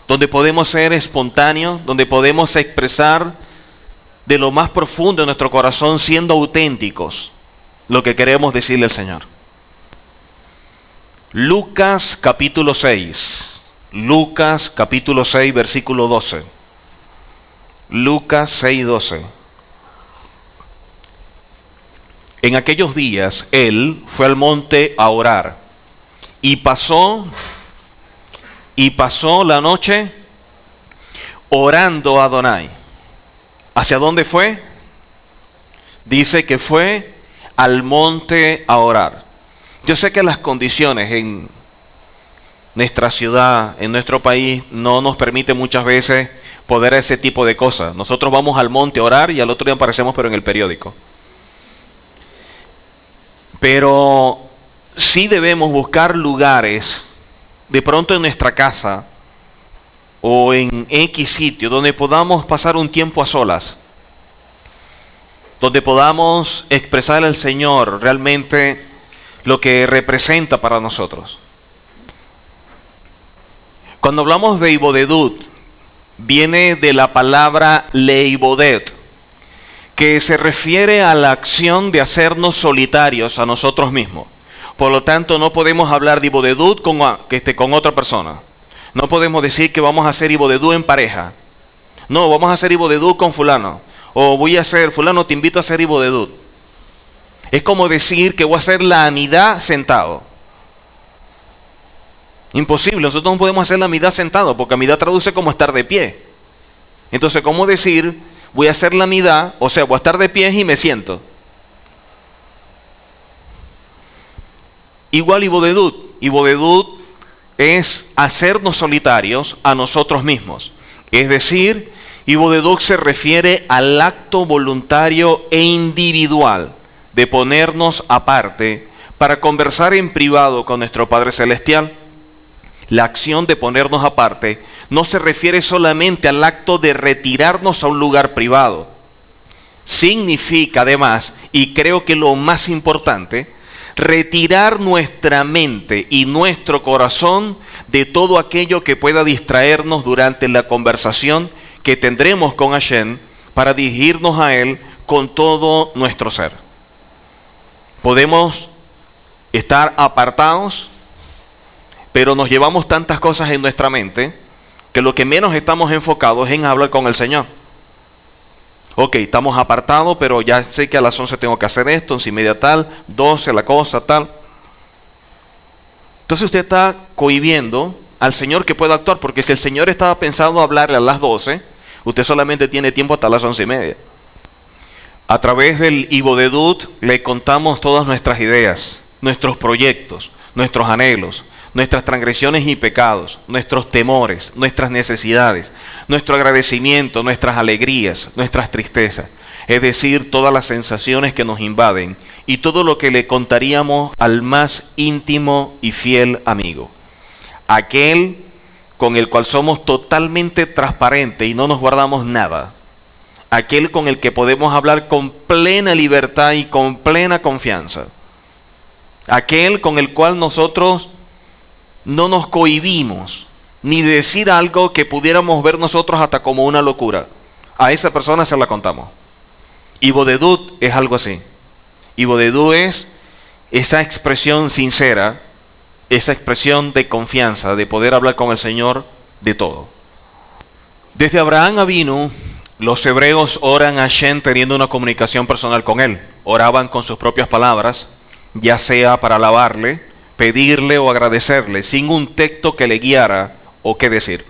donde podemos ser espontáneos, donde podemos expresar de lo más profundo de nuestro corazón, siendo auténticos, lo que queremos decirle al Señor. Lucas capítulo 6. Lucas capítulo 6, versículo 12. Lucas 6, 12. En aquellos días él fue al monte a orar y pasó la noche orando a Adonai. ¿Hacia dónde fue? Dice que fue al monte a orar. Yo sé que las condiciones en nuestra ciudad, en nuestro país, no nos permiten muchas veces poder ese tipo de cosas. Nosotros vamos al monte a orar y al otro día aparecemos pero en el periódico. Pero sí debemos buscar lugares, de pronto en nuestra casa o en X sitio, donde podamos pasar un tiempo a solas, donde podamos expresar al Señor realmente lo que representa para nosotros. Cuando hablamos de Ibodedut, viene de la palabra leibodet, que se refiere a la acción de hacernos solitarios a nosotros mismos. Por lo tanto, no podemos hablar de Ibodedut con otra persona. No podemos decir que vamos a hacer Ibodedut en pareja. No, vamos a hacer Ibodedut con fulano. O voy a hacer, fulano, te invito a hacer Ibodedut. Es como decir que voy a hacer la amidad sentado. Imposible, nosotros no podemos hacer la amidad sentado, porque amidad traduce como estar de pie. Entonces, ¿cómo decir, voy a hacer la amidad, o sea, voy a estar de pie y me siento? Igual Ibodedut. Ibodedut es hacernos solitarios a nosotros mismos. Es decir, Ibodedut se refiere al acto voluntario e individual de ponernos aparte para conversar en privado con nuestro Padre Celestial. La acción de ponernos aparte no se refiere solamente al acto de retirarnos a un lugar privado. Significa además, y creo que lo más importante, retirar nuestra mente y nuestro corazón de todo aquello que pueda distraernos durante la conversación que tendremos con Hashem, para dirigirnos a Él con todo nuestro ser. Podemos estar apartados, pero nos llevamos tantas cosas en nuestra mente que lo que menos estamos enfocados es en hablar con el Señor. Ok, estamos apartados, pero ya sé que a las 11 tengo que hacer esto, 11:30 tal, 12 la cosa tal. Entonces usted está cohibiendo al Señor que pueda actuar, porque si el Señor estaba pensando hablarle a las 12, usted solamente tiene tiempo hasta las 11:30. A través del Ibodedut le contamos todas nuestras ideas, nuestros proyectos, nuestros anhelos, nuestras transgresiones y pecados, nuestros temores, nuestras necesidades, nuestro agradecimiento, nuestras alegrías, nuestras tristezas. Es decir, todas las sensaciones que nos invaden y todo lo que le contaríamos al más íntimo y fiel amigo. Aquel con el cual somos totalmente transparentes y no nos guardamos nada. aquel con el que podemos hablar con plena libertad y con plena confianza, aquel con el cual nosotros no nos cohibimos ni de decir algo que pudiéramos ver nosotros hasta como una locura. A esa persona se la contamos. Y Bodedut es algo así. Y Bodedut es esa expresión sincera, esa expresión de confianza, de poder hablar con el Señor de todo. Desde Abraham Avinu, los hebreos oran a Hashem teniendo una comunicación personal con Él. Oraban con sus propias palabras, ya sea para alabarle, pedirle o agradecerle, sin un texto que le guiara o qué decir.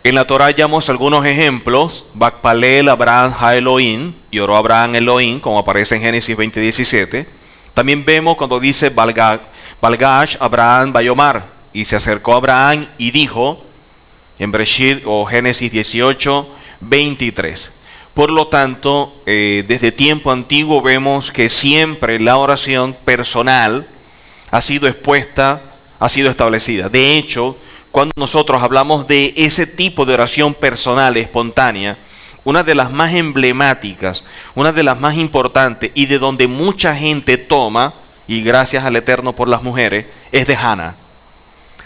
En la Torah hallamos algunos ejemplos. Bakpalel Abraham ha Elohim, y oró Abraham Elohim, como aparece en Génesis 20:17. También vemos cuando dice Balgash Abraham Bayomar, y se acercó a Abraham y dijo, en Bereshit o Génesis 18:23. Por lo tanto, desde tiempo antiguo vemos que siempre la oración personal ha sido expuesta, ha sido establecida. De hecho, cuando nosotros hablamos de ese tipo de oración personal, espontánea, una de las más emblemáticas, una de las más importantes y de donde mucha gente toma, y gracias al Eterno por las mujeres, es de Hannah.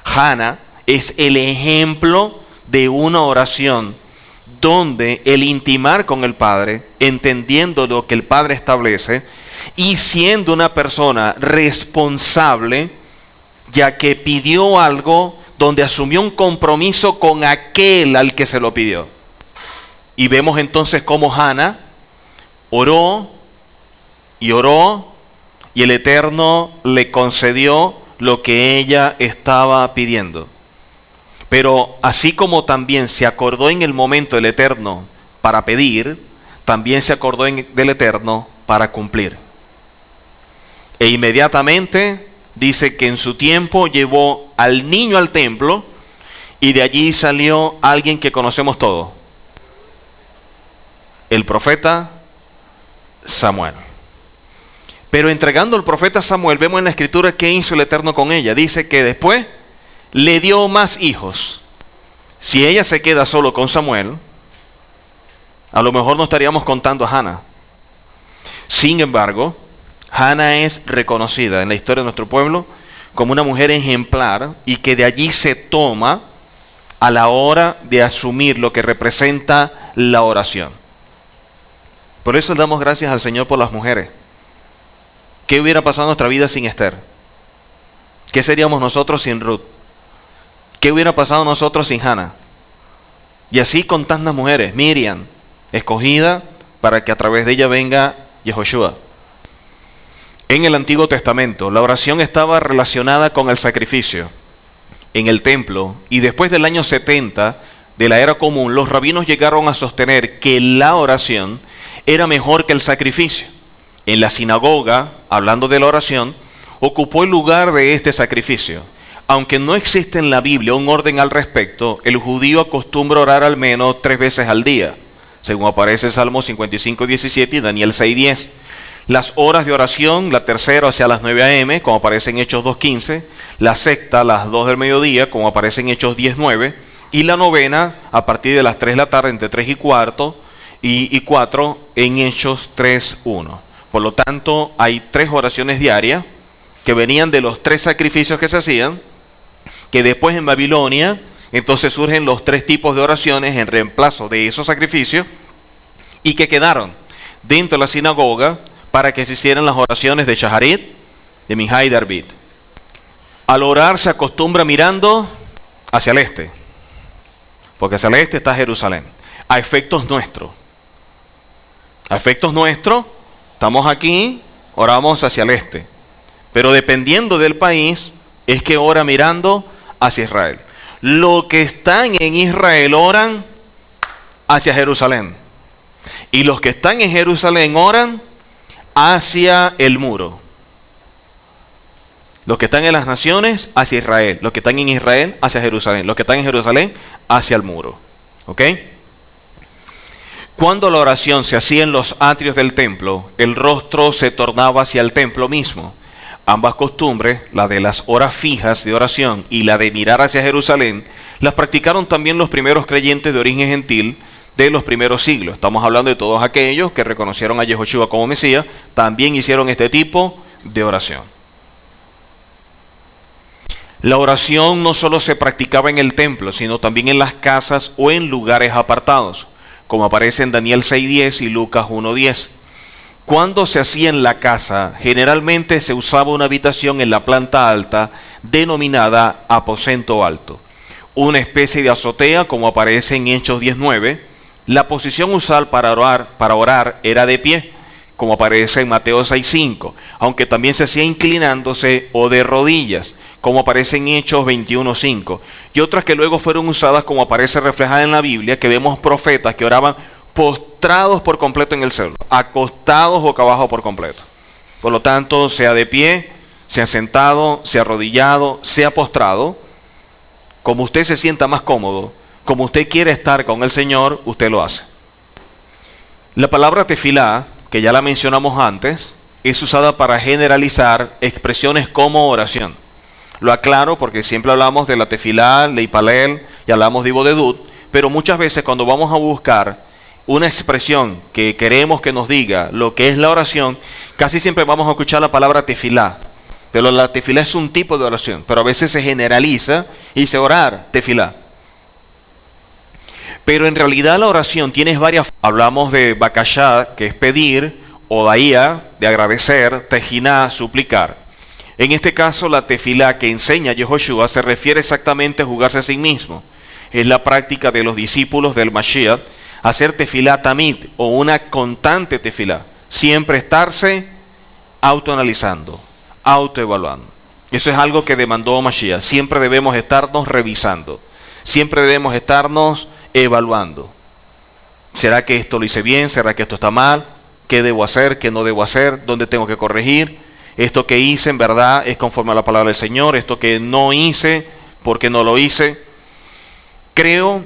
Hannah es el ejemplo de una oración donde el intimar con el Padre, entendiendo lo que el Padre establece y siendo una persona responsable, ya que pidió algo donde asumió un compromiso con aquel al que se lo pidió. Y vemos entonces cómo Hannah oró, y el Eterno le concedió lo que ella estaba pidiendo. Pero así como también se acordó en el momento del Eterno para pedir, también se acordó del Eterno para cumplir. E inmediatamente dice que en su tiempo llevó al niño al templo, y de allí salió alguien que conocemos todos, el profeta Samuel. Pero entregando al profeta Samuel, vemos en la escritura qué hizo el Eterno con ella. Dice que después le dio más hijos. Si ella se queda solo con Samuel, a lo mejor no estaríamos contando a Hannah. Sin embargo, Hannah es reconocida en la historia de nuestro pueblo como una mujer ejemplar, y que de allí se toma a la hora de asumir lo que representa la oración. Por eso le damos gracias al Señor por las mujeres. ¿Qué hubiera pasado en nuestra vida sin Esther? ¿Qué seríamos nosotros sin Ruth? ¿Qué hubiera pasado nosotros sin Hannah? Y así con tantas mujeres. Miriam, escogida para que a través de ella venga Yehoshua. En el Antiguo Testamento, la oración estaba relacionada con el sacrificio en el templo, y después del año 70 de la era común, los rabinos llegaron a sostener que la oración era mejor que el sacrificio. En la sinagoga, hablando de la oración, ocupó el lugar de este sacrificio. Aunque no existe en la Biblia un orden al respecto, el judío acostumbra orar al menos 3 veces al día, según aparece en Salmo 55:17 y Daniel 6:10. Las horas de oración, la tercera hacia las 9 a.m., como aparece en Hechos 2:15, la sexta a las 2 del mediodía, como aparece en Hechos 10:9, y la novena a partir de las 3 de la tarde, entre 3 y cuarto, y 4 en Hechos 3:1. Por lo tanto, hay 3 oraciones diarias que venían de los 3 sacrificios que se hacían, que después en Babilonia, entonces surgen los 3 tipos de oraciones en reemplazo de esos sacrificios, y que quedaron dentro de la sinagoga para que se hicieran las oraciones de Shaharit, de Mijá y de Arbit. Al orar se acostumbra mirando hacia el este, porque hacia el este está Jerusalén. A efectos nuestros. A efectos nuestros, estamos aquí, oramos hacia el este. Pero dependiendo del país, es que ora mirando hacia Israel. Los que están en Israel oran hacia Jerusalén. Y los que están en Jerusalén oran hacia el muro. Los que están en las naciones hacia Israel. Los que están en Israel hacia Jerusalén. Los que están en Jerusalén hacia el muro. ¿Ok? Cuando la oración se hacía en los atrios del templo, el rostro se tornaba hacia el templo mismo. Ambas costumbres, la de las horas fijas de oración y la de mirar hacia Jerusalén, las practicaron también los primeros creyentes de origen gentil de los primeros siglos. Estamos hablando de todos aquellos que reconocieron a Yehoshua como Mesías, también hicieron este tipo de oración. La oración no solo se practicaba en el templo, sino también en las casas o en lugares apartados, como aparece en Daniel 6:10 y Lucas 1:10. Cuando se hacía en la casa, generalmente se usaba una habitación en la planta alta denominada aposento alto, una especie de azotea como aparece en Hechos 10:9. La posición usual para orar era de pie, como aparece en Mateo 6:5, aunque también se hacía inclinándose o de rodillas, como aparece en Hechos 21:5, y otras que luego fueron usadas como aparece reflejada en la Biblia, que vemos profetas que oraban postrados por completo en el suelo, acostados boca abajo por completo. Por lo tanto, sea de pie, sea sentado, sea arrodillado, sea postrado, como usted se sienta más cómodo, como usted quiere estar con el Señor, usted lo hace. La palabra tefilá, que ya la mencionamos antes, es usada para generalizar expresiones como oración. Lo aclaro porque siempre hablamos de la tefilá, leipalel y hablamos de ibodedut, pero muchas veces cuando vamos a buscar una expresión que queremos que nos diga lo que es la oración, casi siempre vamos a escuchar la palabra tefilá. Pero la tefilá es un tipo de oración, pero a veces se generaliza y dice orar, tefilá. Pero en realidad la oración tiene varias. Hablamos de bakashá, que es pedir, odaía, de agradecer, tejiná, suplicar. En este caso, la tefilá que enseña Yehoshua se refiere exactamente a jugarse a sí mismo. Es la práctica de los discípulos del Mashiach, hacer tefilá tamid, o una constante tefilá. Siempre estarse autoanalizando, autoevaluando. Eso es algo que demandó Mashiach. Siempre debemos estarnos revisando. Siempre debemos estarnos evaluando. ¿Será que esto lo hice bien? ¿Será que esto está mal? ¿Qué debo hacer? ¿Qué no debo hacer? ¿Dónde tengo que corregir? Esto que hice en verdad es conforme a la palabra del Señor. Esto que no hice, ¿por qué no lo hice? Creo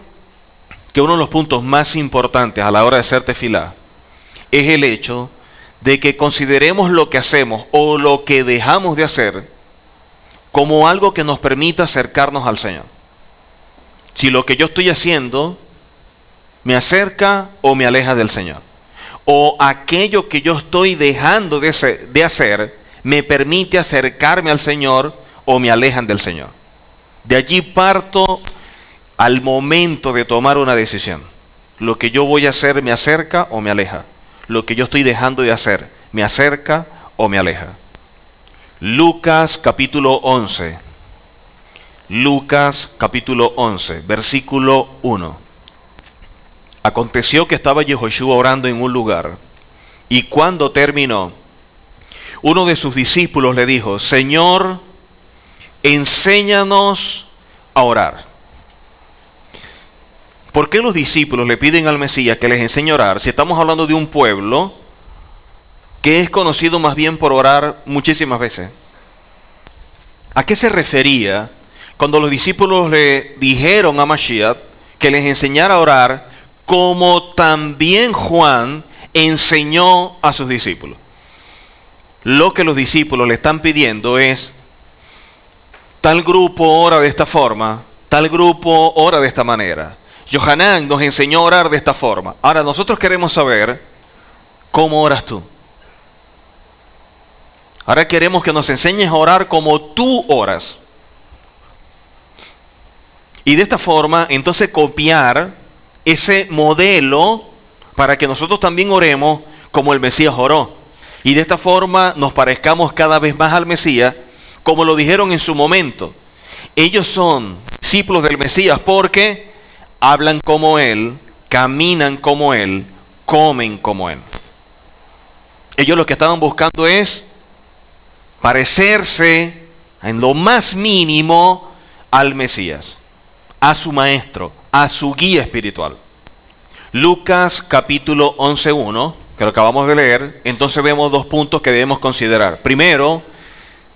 que uno de los puntos más importantes a la hora de hacer tefilá es el hecho de que consideremos lo que hacemos o lo que dejamos de hacer como algo que nos permita acercarnos al Señor. Si lo que yo estoy haciendo me acerca o me aleja del Señor, o aquello que yo estoy dejando de hacer me permite acercarme al Señor o me alejan del Señor. De allí parto al momento de tomar una decisión. Lo que yo voy a hacer me acerca o me aleja. Lo que yo estoy dejando de hacer me acerca o me aleja. Lucas capítulo 11. Lucas capítulo 11, versículo 1. Aconteció que estaba Yehoshua orando en un lugar, y cuando terminó, uno de sus discípulos le dijo: Señor, enséñanos a orar. ¿Por qué los discípulos le piden al Mesías que les enseñe a orar si estamos hablando de un pueblo que es conocido más bien por orar muchísimas veces? ¿A qué se refería cuando los discípulos le dijeron a Mashiach que les enseñara a orar como también Juan enseñó a sus discípulos? Lo que los discípulos le están pidiendo es: tal grupo ora de esta forma, tal grupo ora de esta manera. Yohanan nos enseñó a orar de esta forma. Ahora nosotros queremos saber cómo oras tú. Ahora queremos que nos enseñes a orar como tú oras. Y de esta forma, entonces copiar ese modelo para que nosotros también oremos como el Mesías oró. Y de esta forma nos parezcamos cada vez más al Mesías, como lo dijeron en su momento. Ellos son discípulos del Mesías porque hablan como Él, caminan como Él, comen como Él. Ellos lo que estaban buscando es parecerse en lo más mínimo al Mesías, a su maestro, a su guía espiritual. Lucas capítulo 11:1, que lo acabamos de leer, entonces vemos dos puntos que debemos considerar. Primero,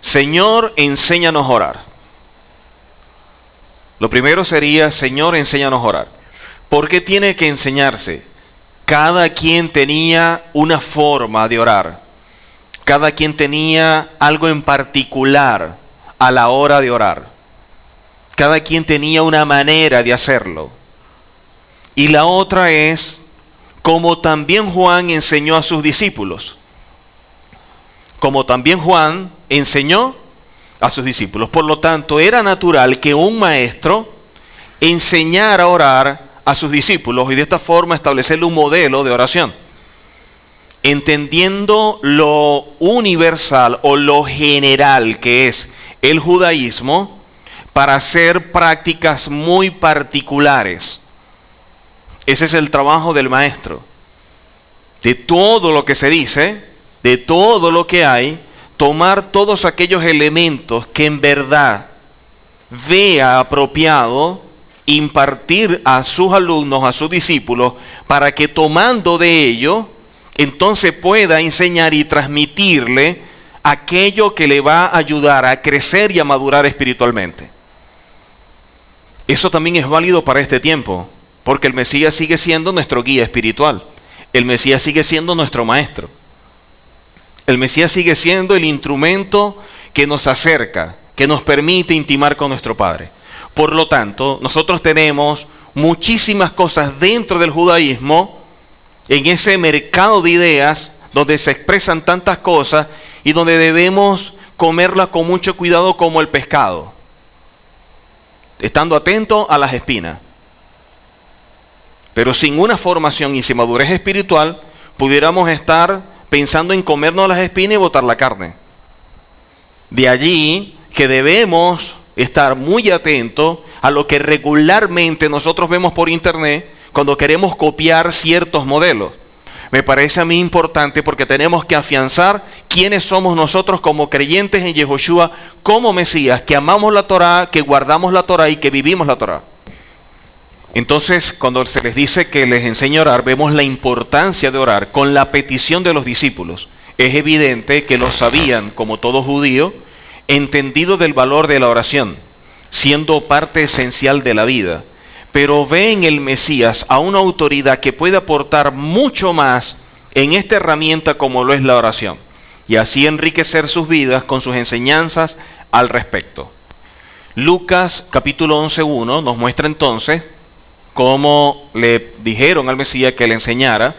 Señor, enséñanos a orar. Lo primero sería: Señor, enséñanos a orar. ¿Por qué tiene que enseñarse? Cada quien tenía una forma de orar. Cada quien tenía algo en particular a la hora de orar. Cada quien tenía una manera de hacerlo. Y la otra es, como también Juan enseñó a sus discípulos. Como también Juan enseñó a sus discípulos. Por lo tanto, era natural que un maestro enseñara a orar a sus discípulos y de esta forma establecerle un modelo de oración. Entendiendo lo universal o lo general que es el judaísmo para hacer prácticas muy particulares. Ese es el trabajo del maestro. De todo lo que se dice, de todo lo que hay, tomar todos aquellos elementos que en verdad vea apropiado impartir a sus alumnos, a sus discípulos, para que tomando de ello, entonces pueda enseñar y transmitirle aquello que le va a ayudar a crecer y a madurar espiritualmente. Eso también es válido para este tiempo, porque el Mesías sigue siendo nuestro guía espiritual. El Mesías sigue siendo nuestro maestro. El Mesías sigue siendo el instrumento que nos acerca, que nos permite intimar con nuestro Padre. Por lo tanto, nosotros tenemos muchísimas cosas dentro del judaísmo, en ese mercado de ideas, donde se expresan tantas cosas y donde debemos comerlas con mucho cuidado como el pescado, estando atento a las espinas. Pero sin una formación y sin madurez espiritual, pudiéramos estar pensando en comernos las espinas y botar la carne. De allí que debemos estar muy atentos a lo que regularmente nosotros vemos por internet cuando queremos copiar ciertos modelos. Me parece a mí importante porque tenemos que afianzar quiénes somos nosotros como creyentes en Yehoshua, como Mesías, que amamos la Torá, que guardamos la Torá y que vivimos la Torá. Entonces, cuando se les dice que les enseñe a orar, vemos la importancia de orar con la petición de los discípulos. Es evidente que lo sabían, como todo judío, entendido del valor de la oración, siendo parte esencial de la vida. Pero ve en el Mesías a una autoridad que puede aportar mucho más en esta herramienta como lo es la oración, y así enriquecer sus vidas con sus enseñanzas al respecto. Lucas capítulo 11:1 nos muestra entonces cómo le dijeron al Mesías que le enseñara.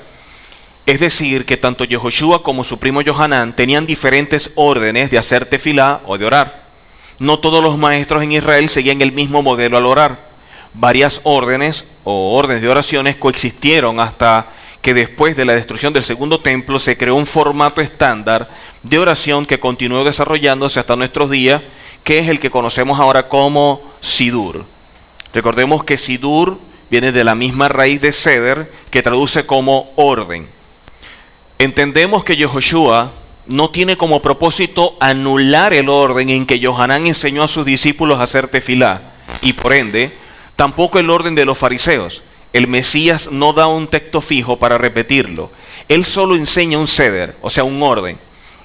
Es decir, que tanto Yehoshua como su primo Yohanan tenían diferentes órdenes de hacer tefilá o de orar. No todos los maestros en Israel seguían el mismo modelo al orar. Varias órdenes o órdenes de oraciones coexistieron hasta que después de la destrucción del segundo templo se creó un formato estándar de oración que continuó desarrollándose hasta nuestros días, que es el que conocemos ahora como Sidur. Recordemos que Sidur viene de la misma raíz de Seder, que traduce como orden. Entendemos que Yehoshua no tiene como propósito anular el orden en que Yohanan enseñó a sus discípulos a hacer tefilá, y por ende, tampoco el orden de los fariseos. El Mesías no da un texto fijo para repetirlo. Él solo enseña un seder, o sea, un orden.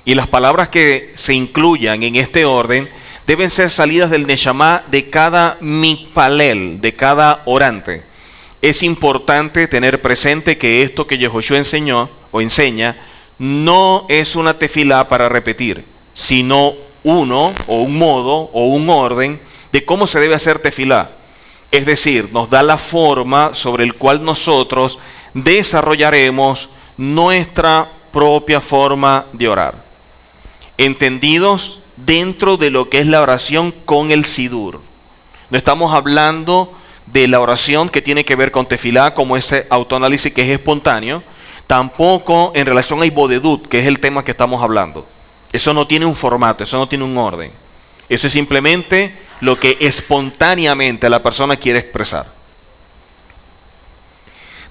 Y las palabras que se incluyan en este orden deben ser salidas del Neshama de cada mikpalel, de cada orante. Es importante tener presente que esto que Yehoshua enseñó o enseña no es una tefilá para repetir, sino uno o un modo o un orden de cómo se debe hacer tefilá. Es decir, nos da la forma sobre el cual nosotros desarrollaremos nuestra propia forma de orar, entendidos dentro de lo que es la oración con el sidur. No estamos hablando de la oración que tiene que ver con tefilá, como ese autoanálisis que es espontáneo, tampoco en relación a ibodedut, que es el tema que estamos hablando. Eso no tiene un formato, eso no tiene un orden. Eso es simplemente lo que espontáneamente la persona quiere expresar.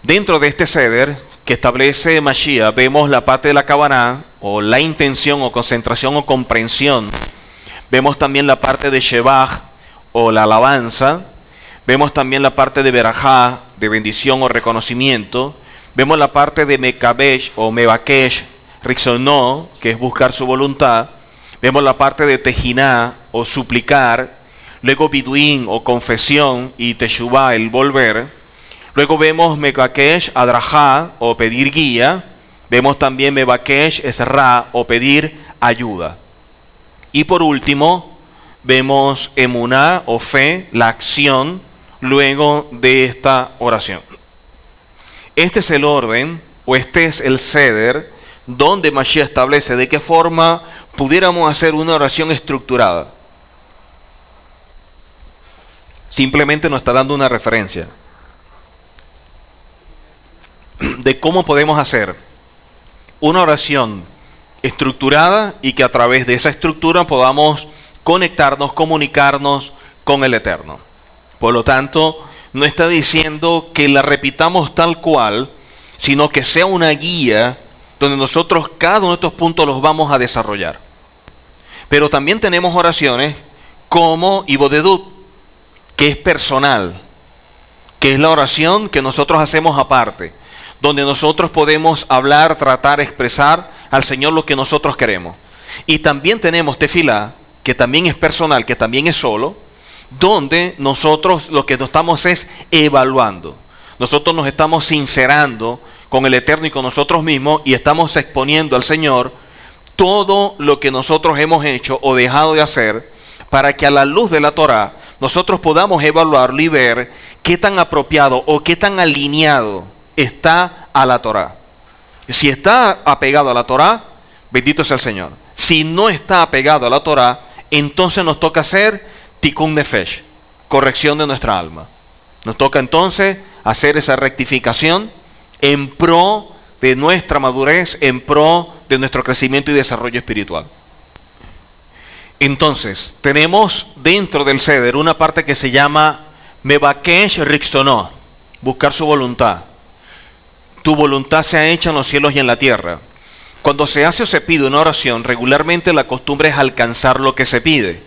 Dentro de este seder que establece Mashiach, vemos la parte de la Kavaná, o la intención o concentración o comprensión. Vemos también la parte de Shebach, o la alabanza. Vemos también la parte de Berajá, de bendición o reconocimiento. Vemos la parte de Mekabesh o Mebakesh, Rixonó, que es buscar su voluntad. Vemos la parte de Tejiná o suplicar. Luego Biduín o confesión y Teshuvá, el volver. Luego vemos Mebakesh, Adrajá o pedir guía. Vemos también Mebakesh, Esra o pedir ayuda. Y por último, vemos Emuná o fe, la acción, luego de esta oración. Este es el orden, o este es el ceder, donde Mashiach establece de qué forma pudiéramos hacer una oración estructurada. Simplemente nos está dando una referencia de cómo podemos hacer una oración estructurada y que a través de esa estructura podamos conectarnos, comunicarnos con el Eterno. Por lo tanto, no está diciendo que la repitamos tal cual, sino que sea una guía donde nosotros cada uno de estos puntos los vamos a desarrollar. Pero también tenemos oraciones como Ibodedut, que es personal, que es la oración que nosotros hacemos aparte, donde nosotros podemos hablar, tratar, expresar al Señor lo que nosotros queremos. Y también tenemos Tefilá, que también es personal, que también es solo, donde nosotros lo que nos estamos es evaluando. Nosotros nos estamos sincerando con el Eterno y con nosotros mismos y estamos exponiendo al Señor todo lo que nosotros hemos hecho o dejado de hacer para que a la luz de la Torá nosotros podamos evaluarlo y ver qué tan apropiado o qué tan alineado está a la Torá. Si está apegado a la Torá, bendito sea el Señor. Si no está apegado a la Torá, entonces nos toca hacer Tikkun Nefesh, corrección de nuestra alma. Nos toca entonces hacer esa rectificación en pro de nuestra madurez, en pro de nuestro crecimiento y desarrollo espiritual. Entonces, tenemos dentro del Seder una parte que se llama Mebakesh Rixtono, buscar su voluntad. Tu voluntad sea hecha en los cielos y en la tierra. Cuando se hace o se pide una oración, regularmente la costumbre es alcanzar lo que se pide.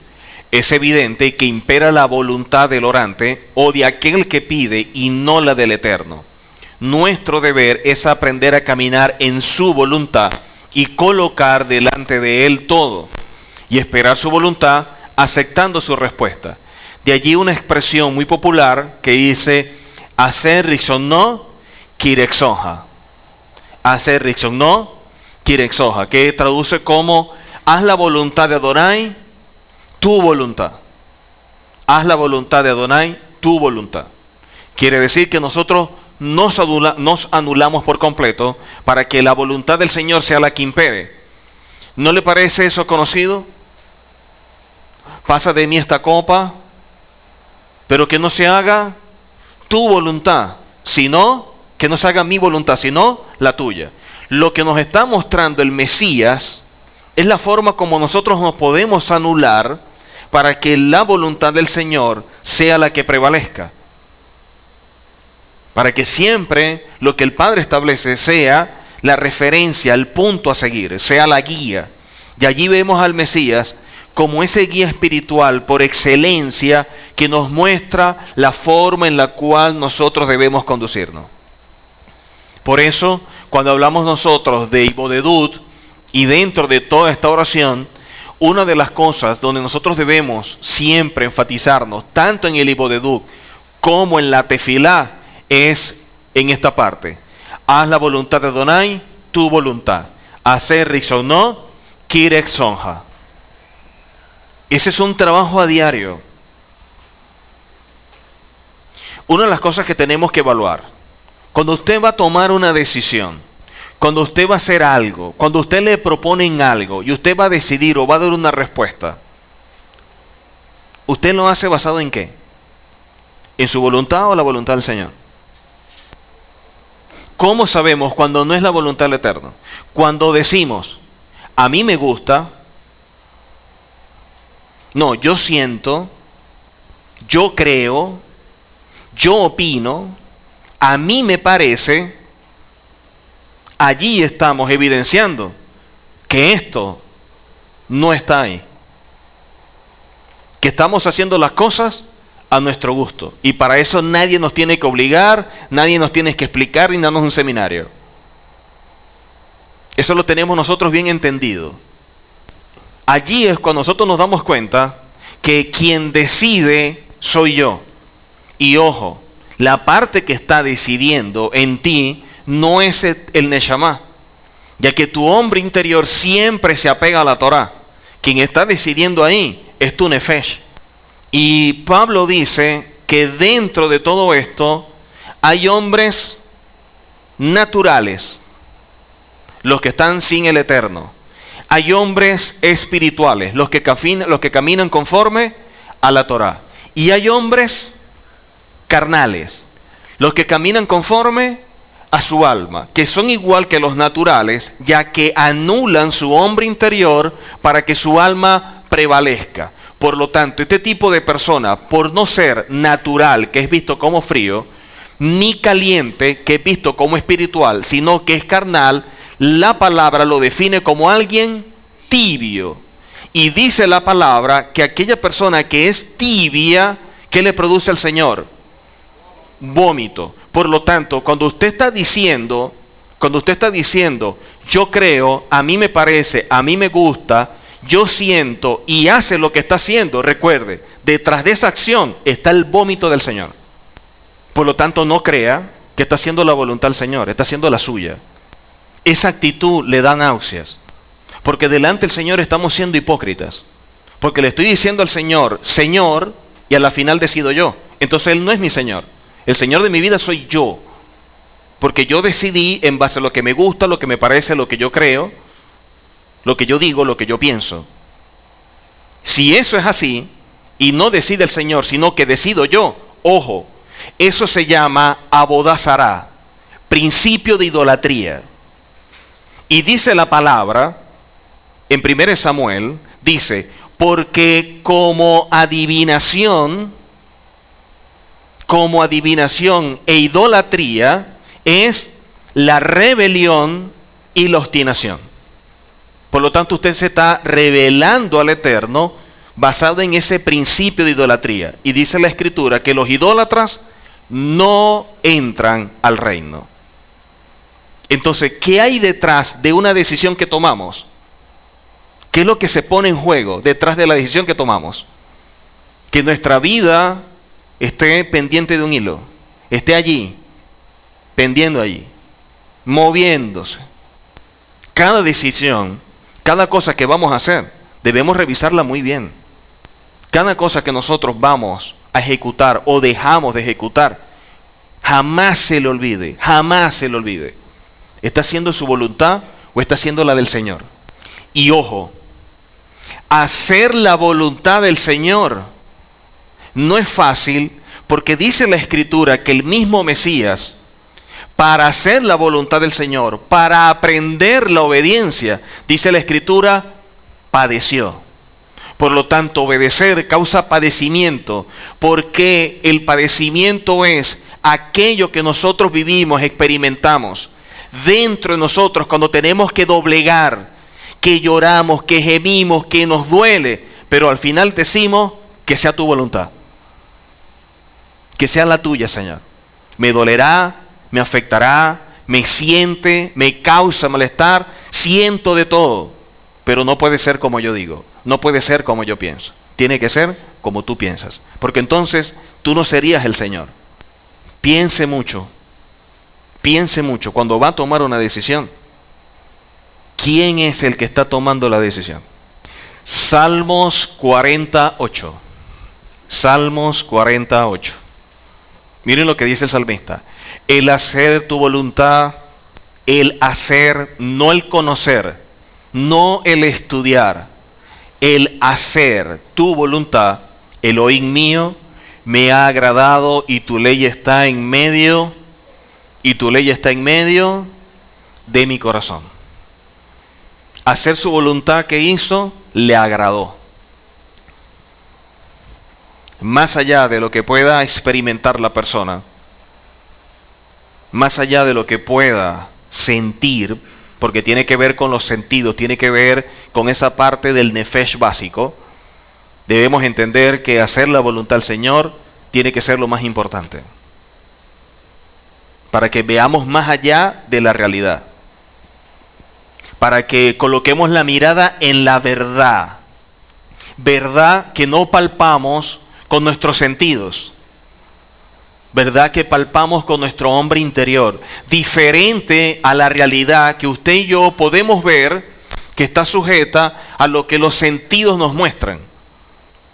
Es evidente que impera la voluntad del orante o de aquel que pide y no la del Eterno. Nuestro deber es aprender a caminar en su voluntad y colocar delante de Él todo y esperar su voluntad aceptando su respuesta. De allí una expresión muy popular que dice hacer rixonno kirexoja. Hacer rixonno kirexoja, que traduce como haz la voluntad de Adonai, tu voluntad. Haz la voluntad de Adonai, tu voluntad. Quiere decir que nosotros nos anulamos por completo para que la voluntad del Señor sea la que impere. ¿No le parece eso conocido? Pasa de mí esta copa, pero que no se haga tu voluntad, sino que no se haga mi voluntad, sino la tuya. Lo que nos está mostrando el Mesías es la forma como nosotros nos podemos anular para que la voluntad del Señor sea la que prevalezca. Para que siempre lo que el Padre establece sea la referencia, el punto a seguir, sea la guía. Y allí vemos al Mesías como ese guía espiritual por excelencia que nos muestra la forma en la cual nosotros debemos conducirnos. Por eso, cuando hablamos nosotros de Ibodedut y dentro de toda esta oración, una de las cosas donde nosotros debemos siempre enfatizarnos, tanto en el Ibodedut como en la Tefilá, es en esta parte. Haz la voluntad de Adonai, tu voluntad. Hacer rixonno kirexonja. Ese es un trabajo a diario. Una de las cosas que tenemos que evaluar, cuando usted va a tomar una decisión, cuando usted va a hacer algo, cuando usted le proponen algo y usted va a decidir o va a dar una respuesta, ¿usted lo hace basado en qué? ¿En su voluntad o la voluntad del Señor? ¿Cómo sabemos cuando no es la voluntad del Eterno? Cuando decimos, a mí me gusta, no, yo siento, yo creo, yo opino, a mí me parece, allí estamos evidenciando que esto no está ahí. Que estamos haciendo las cosas a nuestro gusto. Y para eso nadie nos tiene que obligar, nadie nos tiene que explicar ni darnos un seminario. Eso lo tenemos nosotros bien entendido. Allí es cuando nosotros nos damos cuenta que quien decide soy yo. Y ojo, la parte que está decidiendo en ti no es el Neshama, ya que tu hombre interior siempre se apega a la Torá. Quien está decidiendo ahí es tu Nefesh. Y Pablo dice que dentro de todo esto hay hombres naturales, los que están sin el Eterno. Hay hombres espirituales, los que caminan conforme a la Torá. Y hay hombres carnales, los que caminan conforme a su alma, que son igual que los naturales, ya que anulan su hombre interior para que su alma prevalezca. Por lo tanto, este tipo de persona, por no ser natural, que es visto como frío, ni caliente, que es visto como espiritual, sino que es carnal, la palabra lo define como alguien tibio. Y dice la palabra que aquella persona que es tibia, ¿qué le produce al Señor? Vómito. Por lo tanto, cuando usted está diciendo, yo creo, a mí me parece, a mí me gusta, yo siento y hace lo que está haciendo, recuerde, detrás de esa acción está el vómito del Señor. Por lo tanto, no crea que está haciendo la voluntad del Señor, está haciendo la suya. Esa actitud le da náuseas, porque delante del Señor estamos siendo hipócritas, porque le estoy diciendo al Señor, Señor, y a la final decido yo. Entonces Él no es mi Señor. El Señor de mi vida soy yo, porque yo decidí en base a lo que me gusta, lo que me parece, lo que yo creo, lo que yo digo, lo que yo pienso. Si eso es así, y no decide el Señor, sino que decido yo, ojo, eso se llama abodazará, principio de idolatría. Y dice la palabra, en 1 Samuel, dice, porque como adivinación e idolatría es la rebelión y la obstinación. Por lo tanto, usted se está rebelando al Eterno basado en ese principio de idolatría. Y dice la Escritura que los idólatras no entran al reino. Entonces, ¿qué hay detrás de una decisión que tomamos? ¿Qué es lo que se pone en juego detrás de la decisión que tomamos? Que nuestra vida esté pendiente de un hilo, esté allí, pendiendo allí, moviéndose. Cada decisión, cada cosa que vamos a hacer, debemos revisarla muy bien. Cada cosa que nosotros vamos a ejecutar o dejamos de ejecutar, jamás se le olvide, jamás se le olvide. ¿Está haciendo su voluntad o está haciendo la del Señor? Y ojo, hacer la voluntad del Señor no es fácil, porque dice la Escritura que el mismo Mesías, para hacer la voluntad del Señor, para aprender la obediencia, dice la Escritura, padeció. Por lo tanto, obedecer causa padecimiento, porque el padecimiento es aquello que nosotros vivimos, experimentamos dentro de nosotros cuando tenemos que doblegar, que lloramos, que gemimos, que nos duele, pero al final decimos que sea tu voluntad, que sea la tuya, Señor. Me dolerá, me afectará, me siente, me causa malestar, siento de todo, pero no puede ser como yo digo, no puede ser como yo pienso, tiene que ser como tú piensas, porque entonces tú no serías el Señor. Piense mucho cuando va a tomar una decisión. ¿Quién es el que está tomando la decisión? Salmos 48. Salmos 48. Miren lo que dice el salmista. El hacer tu voluntad, el hacer, no el conocer, no el estudiar, el hacer tu voluntad, Elohim mío, me ha agradado y tu ley está en medio, de mi corazón. Hacer su voluntad que hizo, le agradó. Más allá de lo que pueda experimentar la persona, más allá de lo que pueda sentir, porque tiene que ver con los sentidos, tiene que ver con esa parte del nefesh básico, debemos entender que hacer la voluntad del Señor tiene que ser lo más importante, para que veamos más allá de la realidad, para que coloquemos la mirada en la verdad, verdad que no palpamos con nuestros sentidos, verdad que palpamos con nuestro hombre interior, diferente a la realidad que usted y yo podemos ver, que está sujeta a lo que los sentidos nos muestran.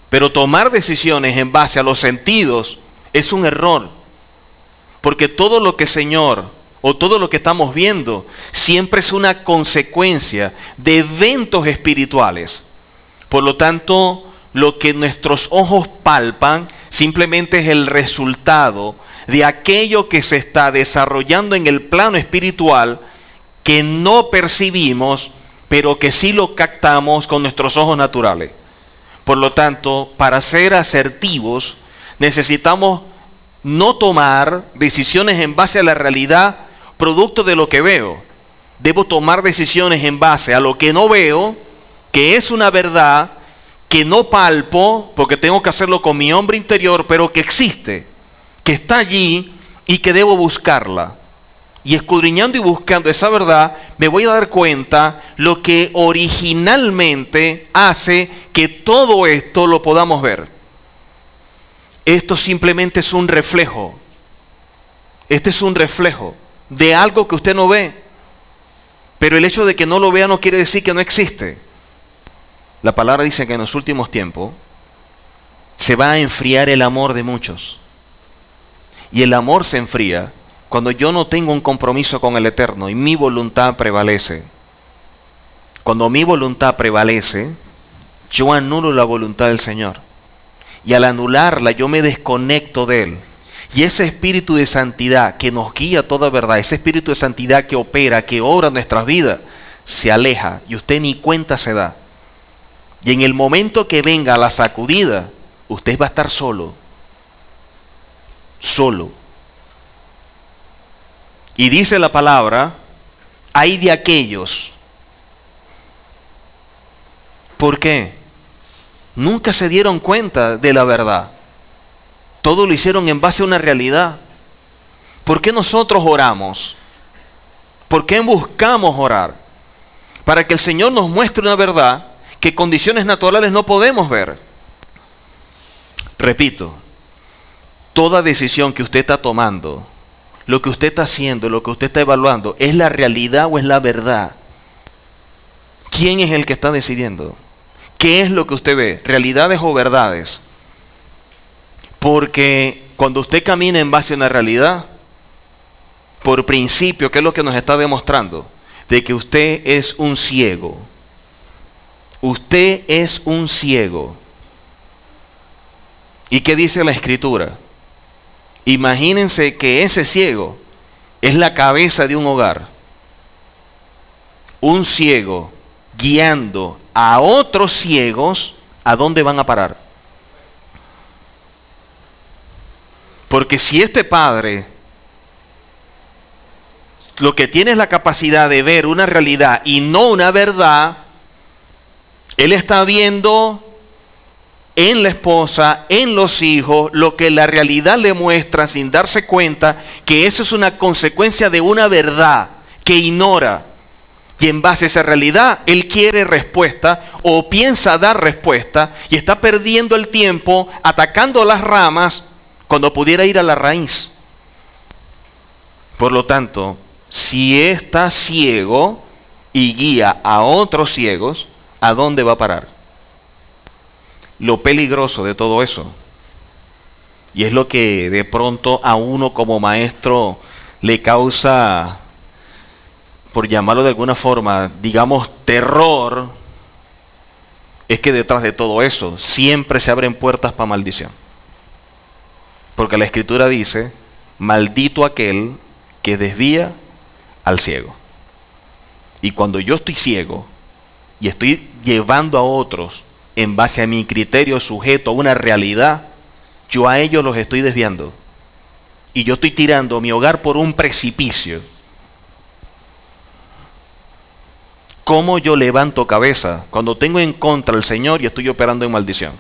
Pero tomar decisiones en base a los sentidos es un error, porque todo lo que el Señor o todo lo que estamos viendo siempre es una consecuencia de eventos espirituales. Por lo tanto, lo que nuestros ojos palpan simplemente es el resultado de aquello que se está desarrollando en el plano espiritual que no percibimos, pero que sí lo captamos con nuestros ojos naturales. Por lo tanto, para ser asertivos, necesitamos no tomar decisiones en base a la realidad, producto de lo que veo. Debo tomar decisiones en base a lo que no veo, que es una verdad, que no palpo, porque tengo que hacerlo con mi hombre interior, pero que existe, que está allí y que debo buscarla. Y escudriñando y buscando esa verdad, me voy a dar cuenta lo que originalmente hace que todo esto lo podamos ver. Esto simplemente es un reflejo. Este es un reflejo de algo que usted no ve. Pero el hecho de que no lo vea no quiere decir que no existe. La palabra dice que en los últimos tiempos se va a enfriar el amor de muchos. Y el amor se enfría cuando yo no tengo un compromiso con el Eterno y mi voluntad prevalece. Cuando mi voluntad prevalece, yo anulo la voluntad del Señor. Y al anularla, yo me desconecto de Él. Y ese espíritu de santidad que nos guía a toda verdad, ese espíritu de santidad que opera, que obra en nuestras vidas, se aleja y usted ni cuenta se da. Y en el momento que venga la sacudida, usted va a estar solo. Solo. Y dice la palabra, hay de aquellos. ¿Por qué? Nunca se dieron cuenta de la verdad. Todo lo hicieron en base a una realidad. ¿Por qué nosotros oramos? ¿Por qué buscamos orar? Para que el Señor nos muestre una verdad que condiciones naturales no podemos ver. Repito, toda decisión que usted está tomando, lo que usted está haciendo, lo que usted está evaluando, ¿es la realidad o es la verdad? ¿Quién es el que está decidiendo? ¿Qué es lo que usted ve? ¿Realidades o verdades? Porque cuando usted camina en base a una realidad, por principio, ¿qué es lo que nos está demostrando? De que usted es un ciego. Usted es un ciego. ¿Y qué dice la Escritura? Imagínense que ese ciego es la cabeza de un hogar. Un ciego guiando a otros ciegos, ¿a dónde van a parar? Porque si este padre lo que tiene es la capacidad de ver una realidad y no una verdad, él está viendo en la esposa, en los hijos, lo que la realidad le muestra sin darse cuenta que eso es una consecuencia de una verdad que ignora. Y en base a esa realidad, él quiere respuesta o piensa dar respuesta y está perdiendo el tiempo atacando las ramas cuando pudiera ir a la raíz. Por lo tanto, si está ciego y guía a otros ciegos, ¿a dónde va a parar? Lo peligroso de todo eso, y es lo que de pronto a uno como maestro le causa, por llamarlo de alguna forma, digamos terror, es que detrás de todo eso siempre se abren puertas para maldición. Porque la Escritura dice, maldito aquel que desvía al ciego. Y cuando yo estoy ciego y estoy llevando a otros en base a mi criterio sujeto a una realidad, yo a ellos los estoy desviando. Y yo estoy tirando mi hogar por un precipicio. ¿Cómo yo levanto cabeza cuando tengo en contra al Señor y estoy operando en maldición?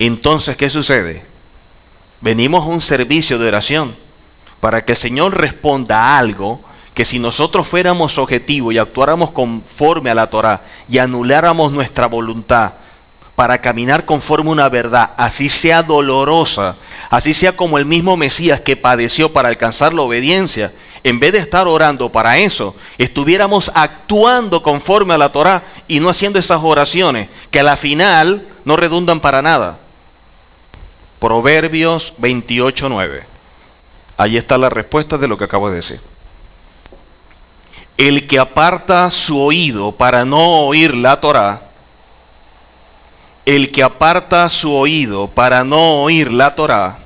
Entonces, ¿qué sucede? Venimos a un servicio de oración para que el Señor responda a algo que si nosotros fuéramos objetivos y actuáramos conforme a la Torá y anuláramos nuestra voluntad para caminar conforme a una verdad, así sea dolorosa, así sea como el mismo Mesías que padeció para alcanzar la obediencia, en vez de estar orando para eso, estuviéramos actuando conforme a la Torá y no haciendo esas oraciones que a la final no redundan para nada. Proverbios 28:9. Ahí está la respuesta de lo que acabo de decir. El que aparta su oído para no oír la Torá, el que aparta su oído para no oír la Torá,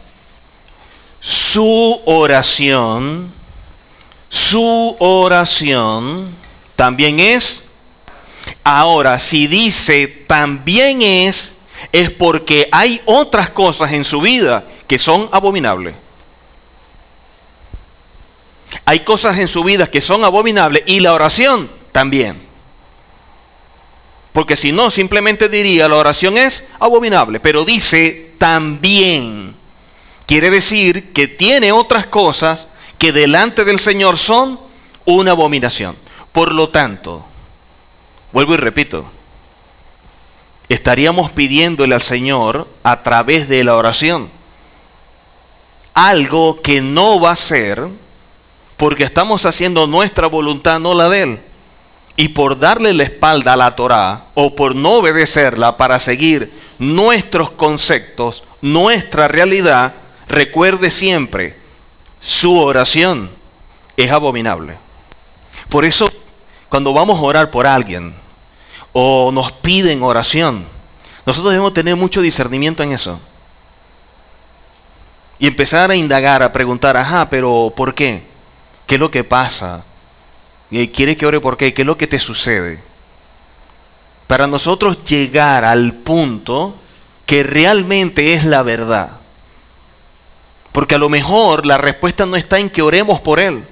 su oración también es. Ahora, si dice también es porque hay otras cosas en su vida que son abominables. Hay cosas en su vida que son abominables y la oración también. Porque si no, simplemente diría la oración es abominable, pero dice también. Quiere decir que tiene otras cosas que delante del Señor son una abominación. Por lo tanto, vuelvo y repito, estaríamos pidiéndole al Señor a través de la oración algo que no va a ser porque estamos haciendo nuestra voluntad, no la de Él. Y por darle la espalda a la Torá o por no obedecerla para seguir nuestros conceptos, nuestra realidad, recuerde siempre, su oración es abominable. Por eso, cuando vamos a orar por alguien o nos piden oración, nosotros debemos tener mucho discernimiento en eso. Y empezar a indagar, a preguntar, pero ¿por qué? ¿Qué es lo que pasa? ¿Quieres que ore por qué? ¿Qué es lo que te sucede? Para nosotros llegar al punto que realmente es la verdad. Porque a lo mejor la respuesta no está en que oremos por él.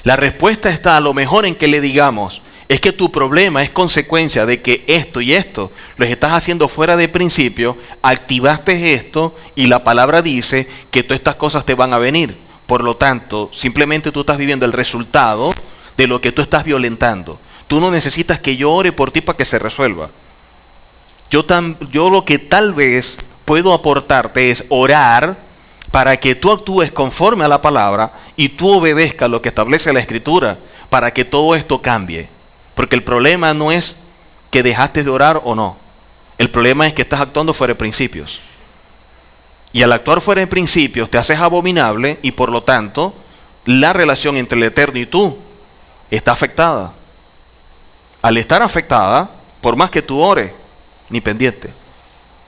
La respuesta está a lo mejor en que le digamos, es que tu problema es consecuencia de que esto y esto lo estás haciendo fuera de principio, activaste esto y la palabra dice que todas estas cosas te van a venir. Por lo tanto, simplemente tú estás viviendo el resultado de lo que tú estás violentando. Tú no necesitas que yo ore por ti para que se resuelva. Yo lo que tal vez puedo aportarte es orar para que tú actúes conforme a la palabra y tú obedezcas lo que establece la Escritura para que todo esto cambie. Porque el problema no es que dejaste de orar o no. El problema es que estás actuando fuera de principios. Y al actuar fuera de principios te haces abominable y por lo tanto la relación entre el Eterno y tú está afectada. Al estar afectada, por más que tú ores, ni pendiente.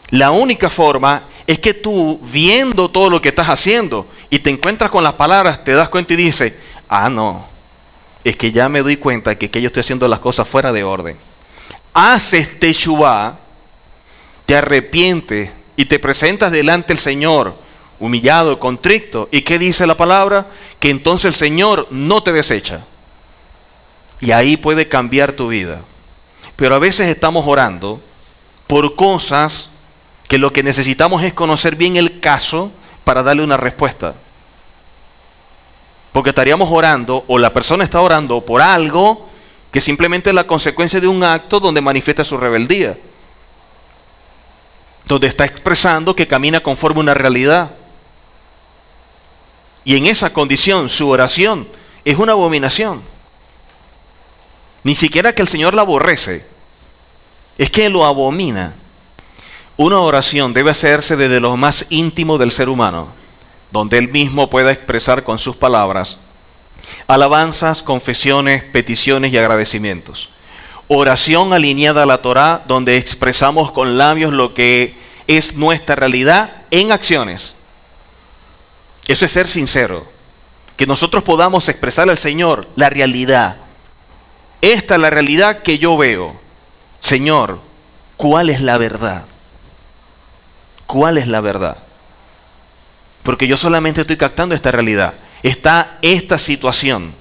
La única forma es que tú, viendo todo lo que estás haciendo y te encuentras con las palabras, te das cuenta y dices, no, es que ya me doy cuenta que yo estoy haciendo las cosas fuera de orden. Haces teshuvá, te arrepientes y te presentas delante del Señor, humillado, contrito. ¿Y qué dice la palabra? Que entonces el Señor no te desecha. Y ahí puede cambiar tu vida. Pero a veces estamos orando por cosas que lo que necesitamos es conocer bien el caso para darle una respuesta. Porque estaríamos orando, o la persona está orando por algo que simplemente es la consecuencia de un acto donde manifiesta su rebeldía. Donde está expresando que camina conforme a una realidad. Y en esa condición su oración es una abominación. Ni siquiera que el Señor la aborrece, es que lo abomina. Una oración debe hacerse desde lo más íntimo del ser humano, donde él mismo pueda expresar con sus palabras alabanzas, confesiones, peticiones y agradecimientos. Oración alineada a la Torá, donde expresamos con labios lo que es nuestra realidad en acciones. Eso es ser sincero. Que nosotros podamos expresar al Señor la realidad. Esta es la realidad que yo veo. Señor, ¿cuál es la verdad? ¿Cuál es la verdad? Porque yo solamente estoy captando esta realidad. Está esta situación.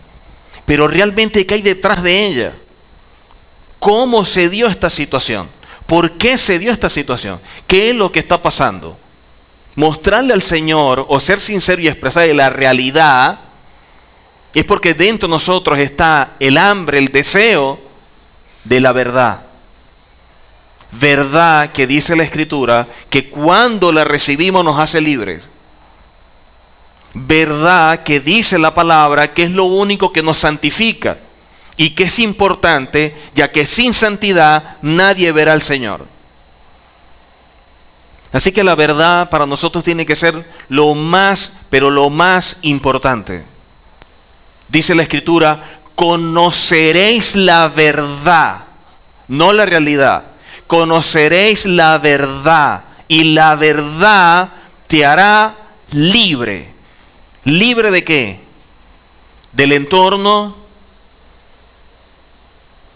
Pero realmente, ¿qué hay detrás de ella? ¿Cómo se dio esta situación? ¿Por qué se dio esta situación? ¿Qué es lo que está pasando? Mostrarle al Señor o ser sincero y expresarle la realidad es porque dentro de nosotros está el hambre, el deseo de la verdad. Verdad que dice la Escritura que cuando la recibimos nos hace libres. Verdad que dice la palabra que es lo único que nos santifica y que es importante, ya que sin santidad nadie verá al Señor. Así que la verdad para nosotros tiene que ser lo más, pero lo más importante. Dice la Escritura, conoceréis la verdad, no la realidad. Conoceréis la verdad y la verdad te hará libre. ¿Libre de qué? Del entorno,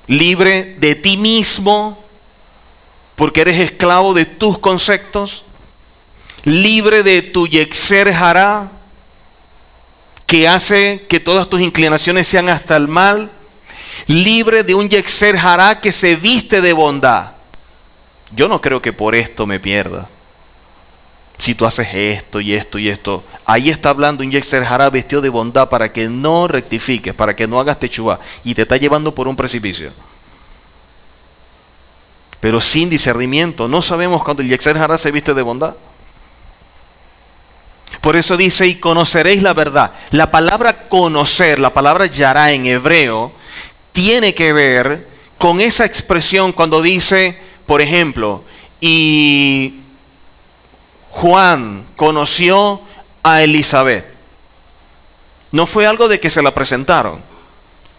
libre de ti mismo, porque eres esclavo de tus conceptos, libre de tu yetzer hará, que hace que todas tus inclinaciones sean hasta el mal, libre de un yetzer hará que se viste de bondad. Yo no creo que por esto me pierda. Si tú haces esto y esto y esto, ahí está hablando un yetzer hará vestido de bondad para que no rectifiques, para que no hagas techuvá, y te está llevando por un precipicio. Pero sin discernimiento, no sabemos cuando el yetzer hará se viste de bondad. Por eso dice, y conoceréis la verdad. La palabra conocer, la palabra yará en hebreo, tiene que ver con esa expresión cuando dice, por ejemplo, y Juan conoció a Elizabeth. No fue algo de que se la presentaron.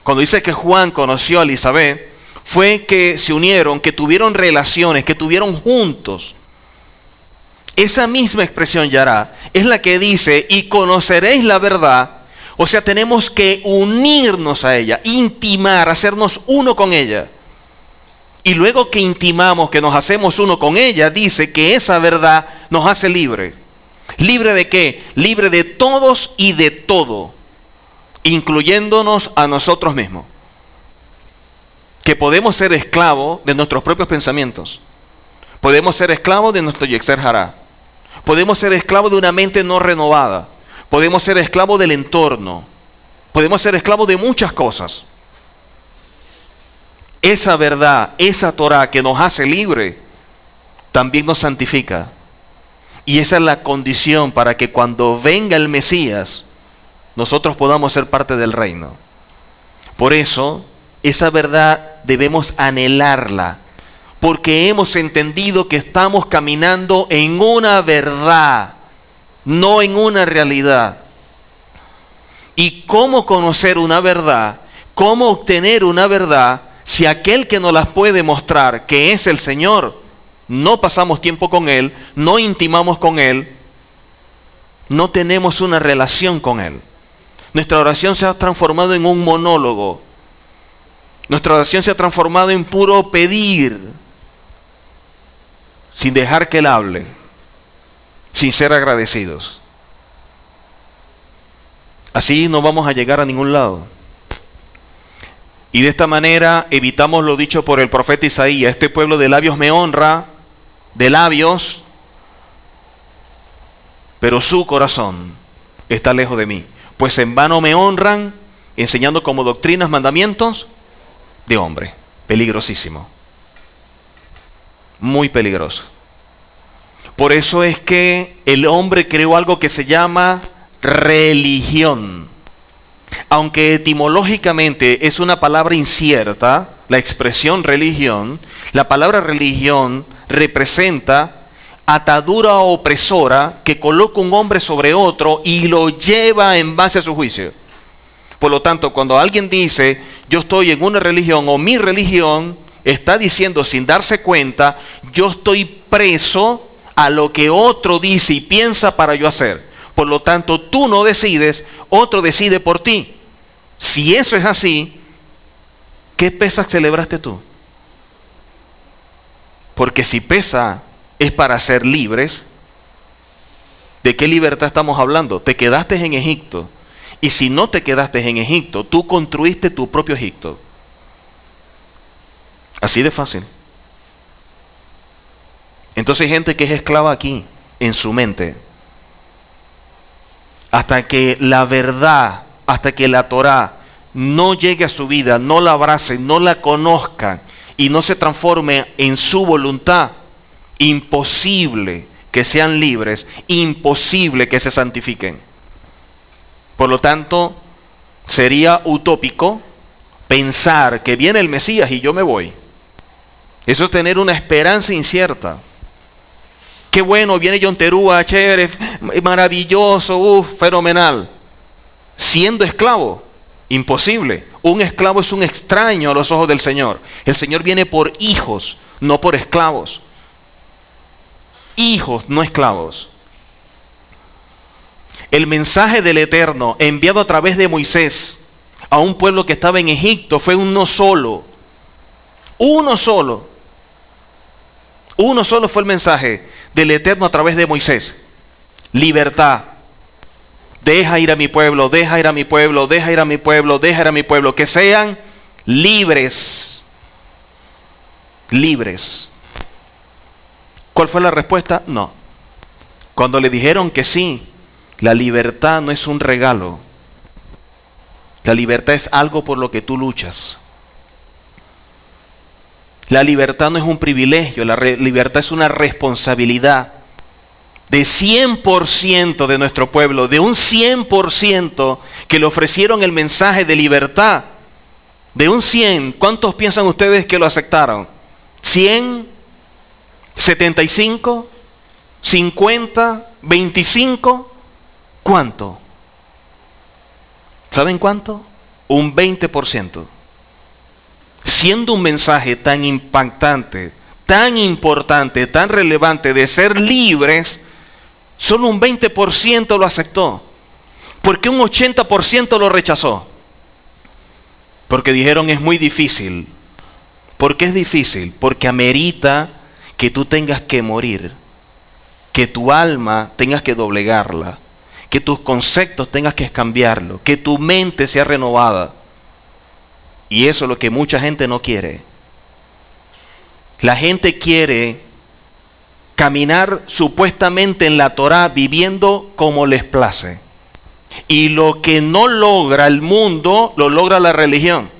Cuando dice que Juan conoció a Elizabeth, fue que se unieron, que tuvieron relaciones, que estuvieron juntos. Esa misma expresión yará es la que dice, y conoceréis la verdad. O sea, tenemos que unirnos a ella, intimar, hacernos uno con ella. Y luego que intimamos, que nos hacemos uno con ella, dice que esa verdad nos hace libre. ¿Libre de qué? Libre de todos y de todo, incluyéndonos a nosotros mismos. Que podemos ser esclavos de nuestros propios pensamientos. Podemos ser esclavos de nuestro yetzer hará. Podemos ser esclavos de una mente no renovada. Podemos ser esclavos del entorno. Podemos ser esclavos de muchas cosas. Esa verdad, esa Torah que nos hace libre, también nos santifica. Y esa es la condición para que cuando venga el Mesías, nosotros podamos ser parte del reino. Por eso, esa verdad debemos anhelarla, porque hemos entendido que estamos caminando en una verdad, no en una realidad. ¿Y cómo conocer una verdad? ¿Cómo obtener una verdad si aquel que nos las puede mostrar, que es el Señor, no pasamos tiempo con Él, no intimamos con Él, no tenemos una relación con Él? Nuestra oración se ha transformado en un monólogo. Nuestra oración se ha transformado en puro pedir, sin dejar que Él hable, sin ser agradecidos. Así no vamos a llegar a ningún lado. Y de esta manera evitamos lo dicho por el profeta Isaías: este pueblo de labios me honra, de labios, pero su corazón está lejos de mí. Pues en vano me honran, enseñando como doctrinas mandamientos de hombre. Peligrosísimo. Muy peligroso. Por eso es que el hombre creó algo que se llama religión. Aunque etimológicamente es una palabra incierta, la expresión religión, la palabra religión representa atadura opresora que coloca un hombre sobre otro y lo lleva en base a su juicio. Por lo tanto, cuando alguien dice, yo estoy en una religión o mi religión, está diciendo sin darse cuenta, yo estoy preso a lo que otro dice y piensa para yo hacer. Por lo tanto, tú no decides, otro decide por ti. Si eso es así, ¿qué Pesaj celebraste tú? Porque si Pesaj es para ser libres, ¿de qué libertad estamos hablando? Te quedaste en Egipto. Y si no te quedaste en Egipto, tú construiste tu propio Egipto. Así de fácil. Entonces hay gente que es esclava aquí, en su mente. Hasta que la verdad, hasta que la Torah no llegue a su vida, no la abrace, no la conozca y no se transforme en su voluntad, imposible que sean libres, imposible que se santifiquen. Por lo tanto, sería utópico pensar que viene el Mesías y yo me voy. Eso es tener una esperanza incierta. qué bueno, viene John Terúa, chévere, maravilloso, fenomenal. Siendo esclavo, imposible. Un esclavo es un extraño a los ojos del Señor. El Señor viene por hijos, no por esclavos. Hijos, no esclavos. El mensaje del Eterno enviado a través de Moisés a un pueblo que estaba en Egipto fue uno solo. Uno solo. Uno solo fue el mensaje del Eterno a través de Moisés. Libertad. Deja ir a mi pueblo, deja ir a mi pueblo, deja ir a mi pueblo, deja ir a mi pueblo. Que sean libres. Libres. ¿Cuál fue la respuesta? No. Cuando le dijeron que sí, la libertad no es un regalo. La libertad es algo por lo que tú luchas. La libertad no es un privilegio, la libertad es una responsabilidad de 100% de nuestro pueblo, de un 100% que le ofrecieron el mensaje de libertad. De un 100, ¿cuántos piensan ustedes que lo aceptaron? ¿100? ¿75? ¿50? ¿25? ¿Cuánto? ¿Saben cuánto? Un 20%. Siendo un mensaje tan impactante, tan importante, tan relevante de ser libres, solo un 20% lo aceptó. ¿Por qué un 80% lo rechazó? Porque dijeron es muy difícil. ¿Por qué es difícil? Porque amerita que tú tengas que morir, que tu alma tengas que doblegarla, que tus conceptos tengas que cambiarlo, que tu mente sea renovada. Y eso es lo que mucha gente no quiere. La gente quiere caminar supuestamente en la Torá viviendo como les place. Y lo que no logra el mundo, lo logra la religión.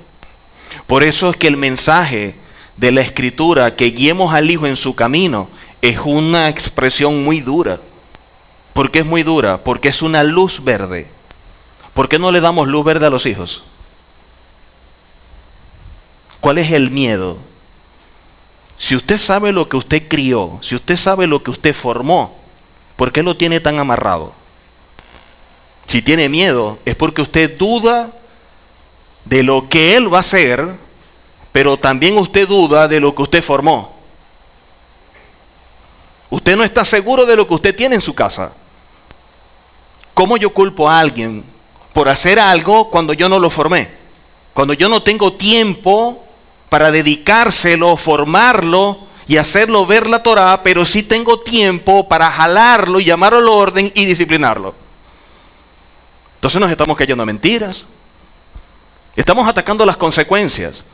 Por eso es que el mensaje de la Escritura, que guiemos al Hijo en su camino, es una expresión muy dura. ¿Por qué es muy dura? Porque es una luz verde. ¿Por qué no le damos luz verde a los hijos? ¿Cuál es el miedo? Si usted sabe lo que usted crió, si usted sabe lo que usted formó, ¿por qué lo tiene tan amarrado? Si tiene miedo, es porque usted duda de lo que él va a hacer, pero también usted duda de lo que usted formó. Usted no está seguro de lo que usted tiene en su casa. ¿Cómo yo culpo a alguien por hacer algo cuando yo no lo formé? Cuando yo no tengo tiempo para dedicárselo, formarlo y hacerlo ver la Torá, pero sí tengo tiempo para jalarlo y llamarlo al orden y disciplinarlo. Entonces nos estamos cayendo a mentiras. Estamos atacando las consecuencias.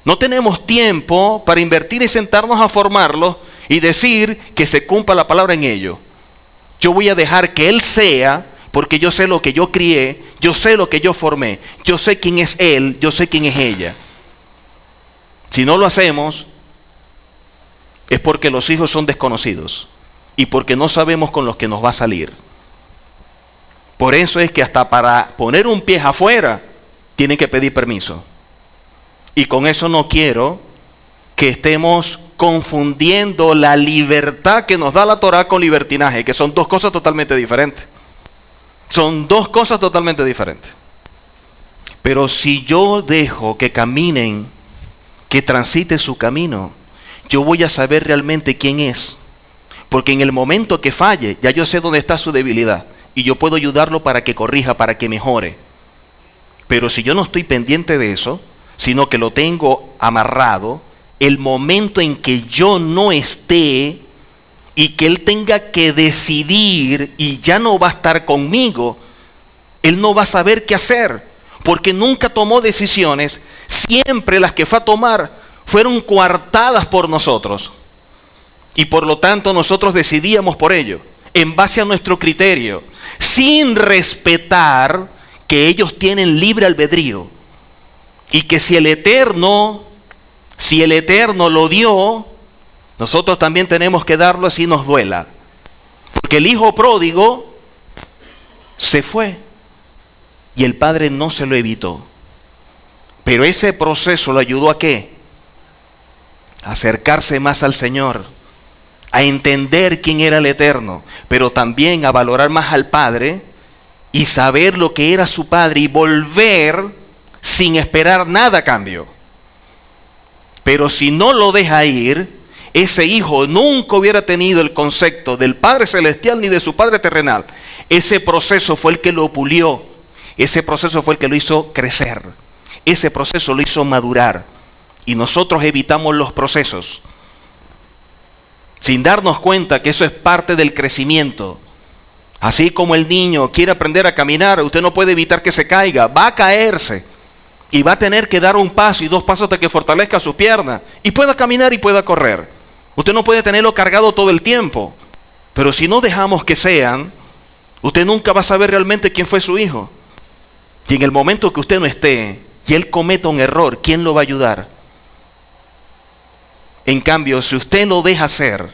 No tenemos tiempo para invertir y sentarnos a formarlo y decir que se cumpla la palabra en ello. Yo voy a dejar que él sea, porque yo sé lo que yo crié, yo sé lo que yo formé, yo sé quién es él, yo sé quién es ella. Si no lo hacemos, es porque los hijos son desconocidos y porque no sabemos con los que nos va a salir. Por eso es que hasta para poner un pie afuera, tienen que pedir permiso. Y con eso no quiero que estemos confundiendo la libertad que nos da la Torá con libertinaje, que son dos cosas totalmente diferentes. Son dos cosas totalmente diferentes. Pero si yo dejo que caminen, que transite su camino, yo voy a saber realmente quién es. Porque en el momento que falle, ya yo sé dónde está su debilidad. Y yo puedo ayudarlo para que corrija, para que mejore. Pero si yo no estoy pendiente de eso, sino que lo tengo amarrado, el momento en que yo no esté y que él tenga que decidir y ya no va a estar conmigo, él no va a saber qué hacer, porque nunca tomó decisiones. Siempre las que fue a tomar fueron coartadas por nosotros. Y por lo tanto nosotros decidíamos por ello, en base a nuestro criterio, sin respetar que ellos tienen libre albedrío. Y que si el Eterno lo dio, nosotros también tenemos que darlo así nos duela. Porque el hijo pródigo se fue y el padre no se lo evitó. Pero ese proceso lo ayudó a ¿qué? A acercarse más al Señor, a entender quién era el Eterno, pero también a valorar más al Padre y saber lo que era su Padre y volver sin esperar nada a cambio. Pero si no lo deja ir, ese hijo nunca hubiera tenido el concepto del Padre Celestial ni de su Padre terrenal. Ese proceso fue el que lo pulió, ese proceso fue el que lo hizo crecer, ese proceso lo hizo madurar. Y nosotros evitamos los procesos sin darnos cuenta que eso es parte del crecimiento. Así como el niño quiere aprender a caminar, usted no puede evitar que se caiga, va a caerse y va a tener que dar un paso y 2 pasos hasta que fortalezca sus piernas y pueda caminar y pueda correr. Usted no puede tenerlo cargado todo el tiempo, pero si no dejamos que sean, usted nunca va a saber realmente quién fue su hijo. Y en el momento que usted no esté y él cometa un error, ¿quién lo va a ayudar? En cambio, si usted lo deja hacer,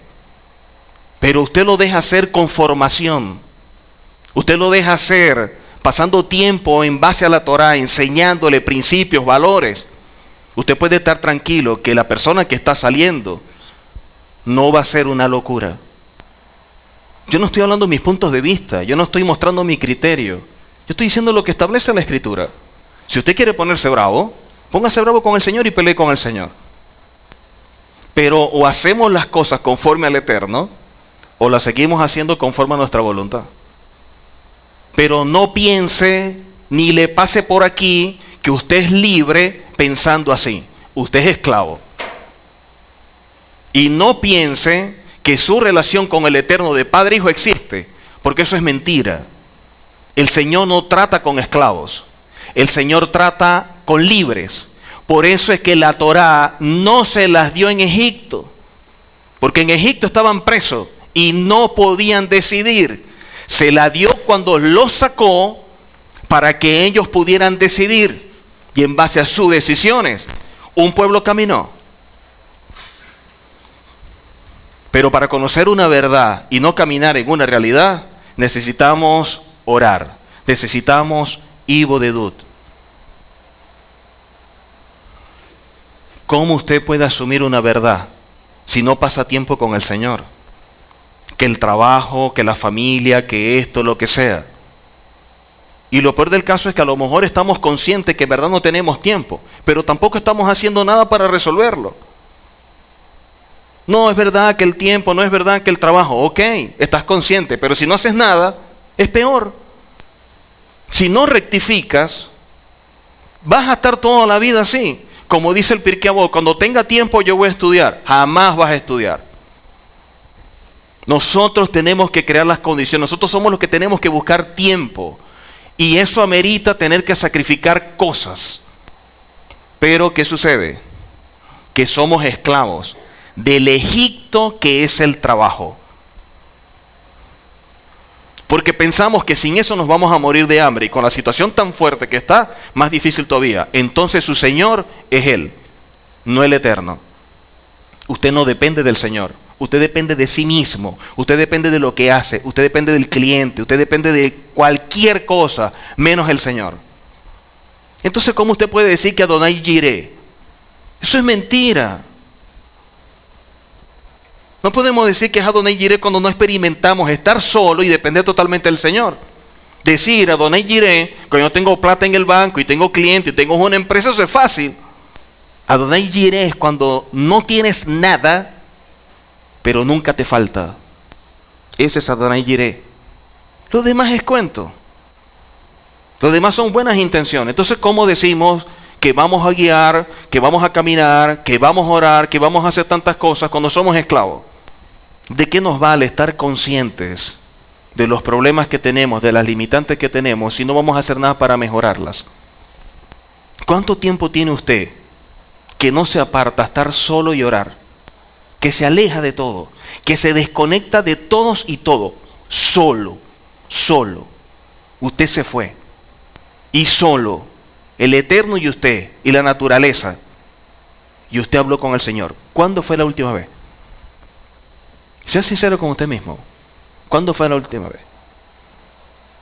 pero usted lo deja hacer con formación, usted lo deja hacer pasando tiempo en base a la Torá, enseñándole principios, valores, usted puede estar tranquilo que la persona que está saliendo no va a ser una locura. Yo no estoy hablando de mis puntos de vista, yo no estoy mostrando mi criterio, yo estoy diciendo lo que establece la Escritura. Si usted quiere ponerse bravo, póngase bravo con el Señor y pelee con el Señor. Pero o hacemos las cosas conforme al Eterno, o las seguimos haciendo conforme a nuestra voluntad. Pero no piense, ni le pase por aquí, que usted es libre pensando así. Usted es esclavo. Y no piense que su relación con el Eterno de Padre e Hijo existe, porque eso es mentira. El Señor no trata con esclavos. El Señor trata con libres. Por eso es que la Torá no se las dio en Egipto, porque en Egipto estaban presos y no podían decidir. Se la dio cuando los sacó para que ellos pudieran decidir, y en base a sus decisiones, un pueblo caminó. Pero para conocer una verdad y no caminar en una realidad, necesitamos orar, necesitamos Ibodedut. ¿Cómo usted puede asumir una verdad si no pasa tiempo con el Señor? Que el trabajo, que la familia, que esto, lo que sea. Y lo peor del caso es que a lo mejor estamos conscientes que en verdad no tenemos tiempo, pero tampoco estamos haciendo nada para resolverlo. No es verdad que el tiempo, no es verdad que el trabajo. Ok, estás consciente, pero si no haces nada, es peor. Si no rectificas, vas a estar toda la vida así. Como dice el Pirkei Avot, cuando tenga tiempo yo voy a estudiar. Jamás vas a estudiar. Nosotros tenemos que crear las condiciones. Nosotros somos los que tenemos que buscar tiempo. Y eso amerita tener que sacrificar cosas. Pero, ¿qué sucede? Que somos esclavos del Egipto que es el trabajo. Porque pensamos que sin eso nos vamos a morir de hambre. Y con la situación tan fuerte que está, más difícil todavía. Entonces su Señor es Él, no el Eterno. Usted no depende del Señor. Usted depende de sí mismo. Usted depende de lo que hace. Usted depende del cliente. Usted depende de cualquier cosa, menos el Señor. Entonces, ¿cómo usted puede decir que Adonai Jireh? Eso es mentira. No podemos decir que es Adonai Jireh cuando no experimentamos estar solo y depender totalmente del Señor. Decir Adonai Jireh, cuando yo tengo plata en el banco y tengo clientes y tengo una empresa, eso es fácil. Adonai Jireh es cuando no tienes nada, pero nunca te falta. Ese es Adonai Jireh. Lo demás es cuento. Lo demás son buenas intenciones. Entonces, ¿cómo decimos que vamos a guiar, que vamos a caminar, que vamos a orar, que vamos a hacer tantas cosas cuando somos esclavos? ¿De qué nos vale estar conscientes de los problemas que tenemos, de las limitantes que tenemos, si no vamos a hacer nada para mejorarlas? ¿Cuánto tiempo tiene usted que no se aparta a estar solo y orar? Que se aleja de todo, que se desconecta de todos y todo, solo. Usted se fue y solo, el Eterno y usted y la naturaleza, y usted habló con el Señor. ¿Cuándo fue la última vez? Sea sincero con usted mismo. ¿Cuándo fue la última vez?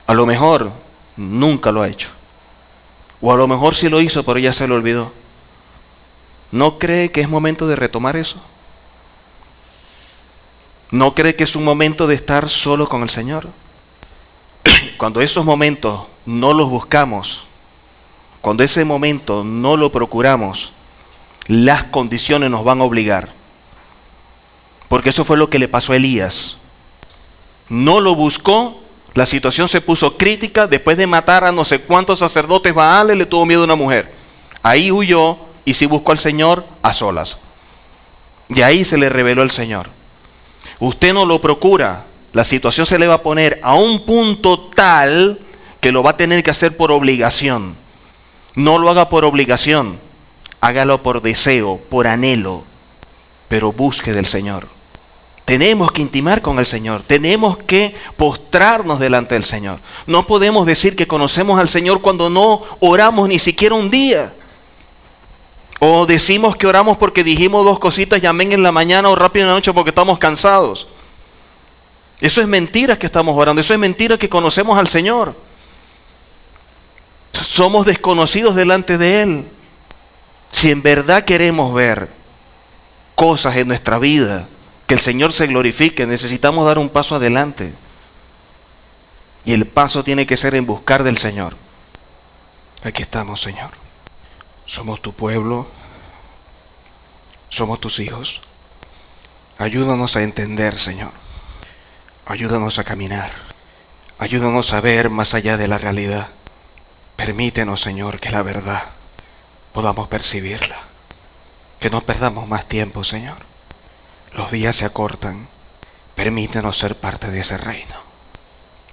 A lo mejor nunca lo ha hecho. O a lo mejor sí lo hizo, pero ya se lo olvidó. ¿No cree que es momento de retomar eso? ¿No cree que es un momento de estar solo con el Señor? Cuando esos momentos no los buscamos, cuando ese momento no lo procuramos, las condiciones nos van a obligar. Porque eso fue lo que le pasó a Elías. No lo buscó, la situación se puso crítica, después de matar a no sé cuántos sacerdotes Baales, le tuvo miedo a una mujer. Ahí huyó y sí buscó al Señor a solas. Y ahí se le reveló el Señor. Usted no lo procura, la situación se le va a poner a un punto tal que lo va a tener que hacer por obligación. No lo haga por obligación, hágalo por deseo, por anhelo, pero busque del Señor. Tenemos que intimar con el Señor, tenemos que postrarnos delante del Señor. No podemos decir que conocemos al Señor cuando no oramos ni siquiera un día. O decimos que oramos porque dijimos 2 cositas y amén en la mañana o rápido en la noche porque estamos cansados. Eso es mentira que estamos orando, eso es mentira que conocemos al Señor. Somos desconocidos delante de Él. Si en verdad queremos ver cosas en nuestra vida, que el Señor se glorifique, necesitamos dar un paso adelante. Y el paso tiene que ser en buscar del Señor. Aquí estamos, Señor. Somos tu pueblo, somos tus hijos. Ayúdanos a entender, Señor. Ayúdanos a caminar. Ayúdanos a ver más allá de la realidad. Permítenos, Señor, que la verdad podamos percibirla. Que no perdamos más tiempo, Señor. Los días se acortan. Permítenos ser parte de ese reino.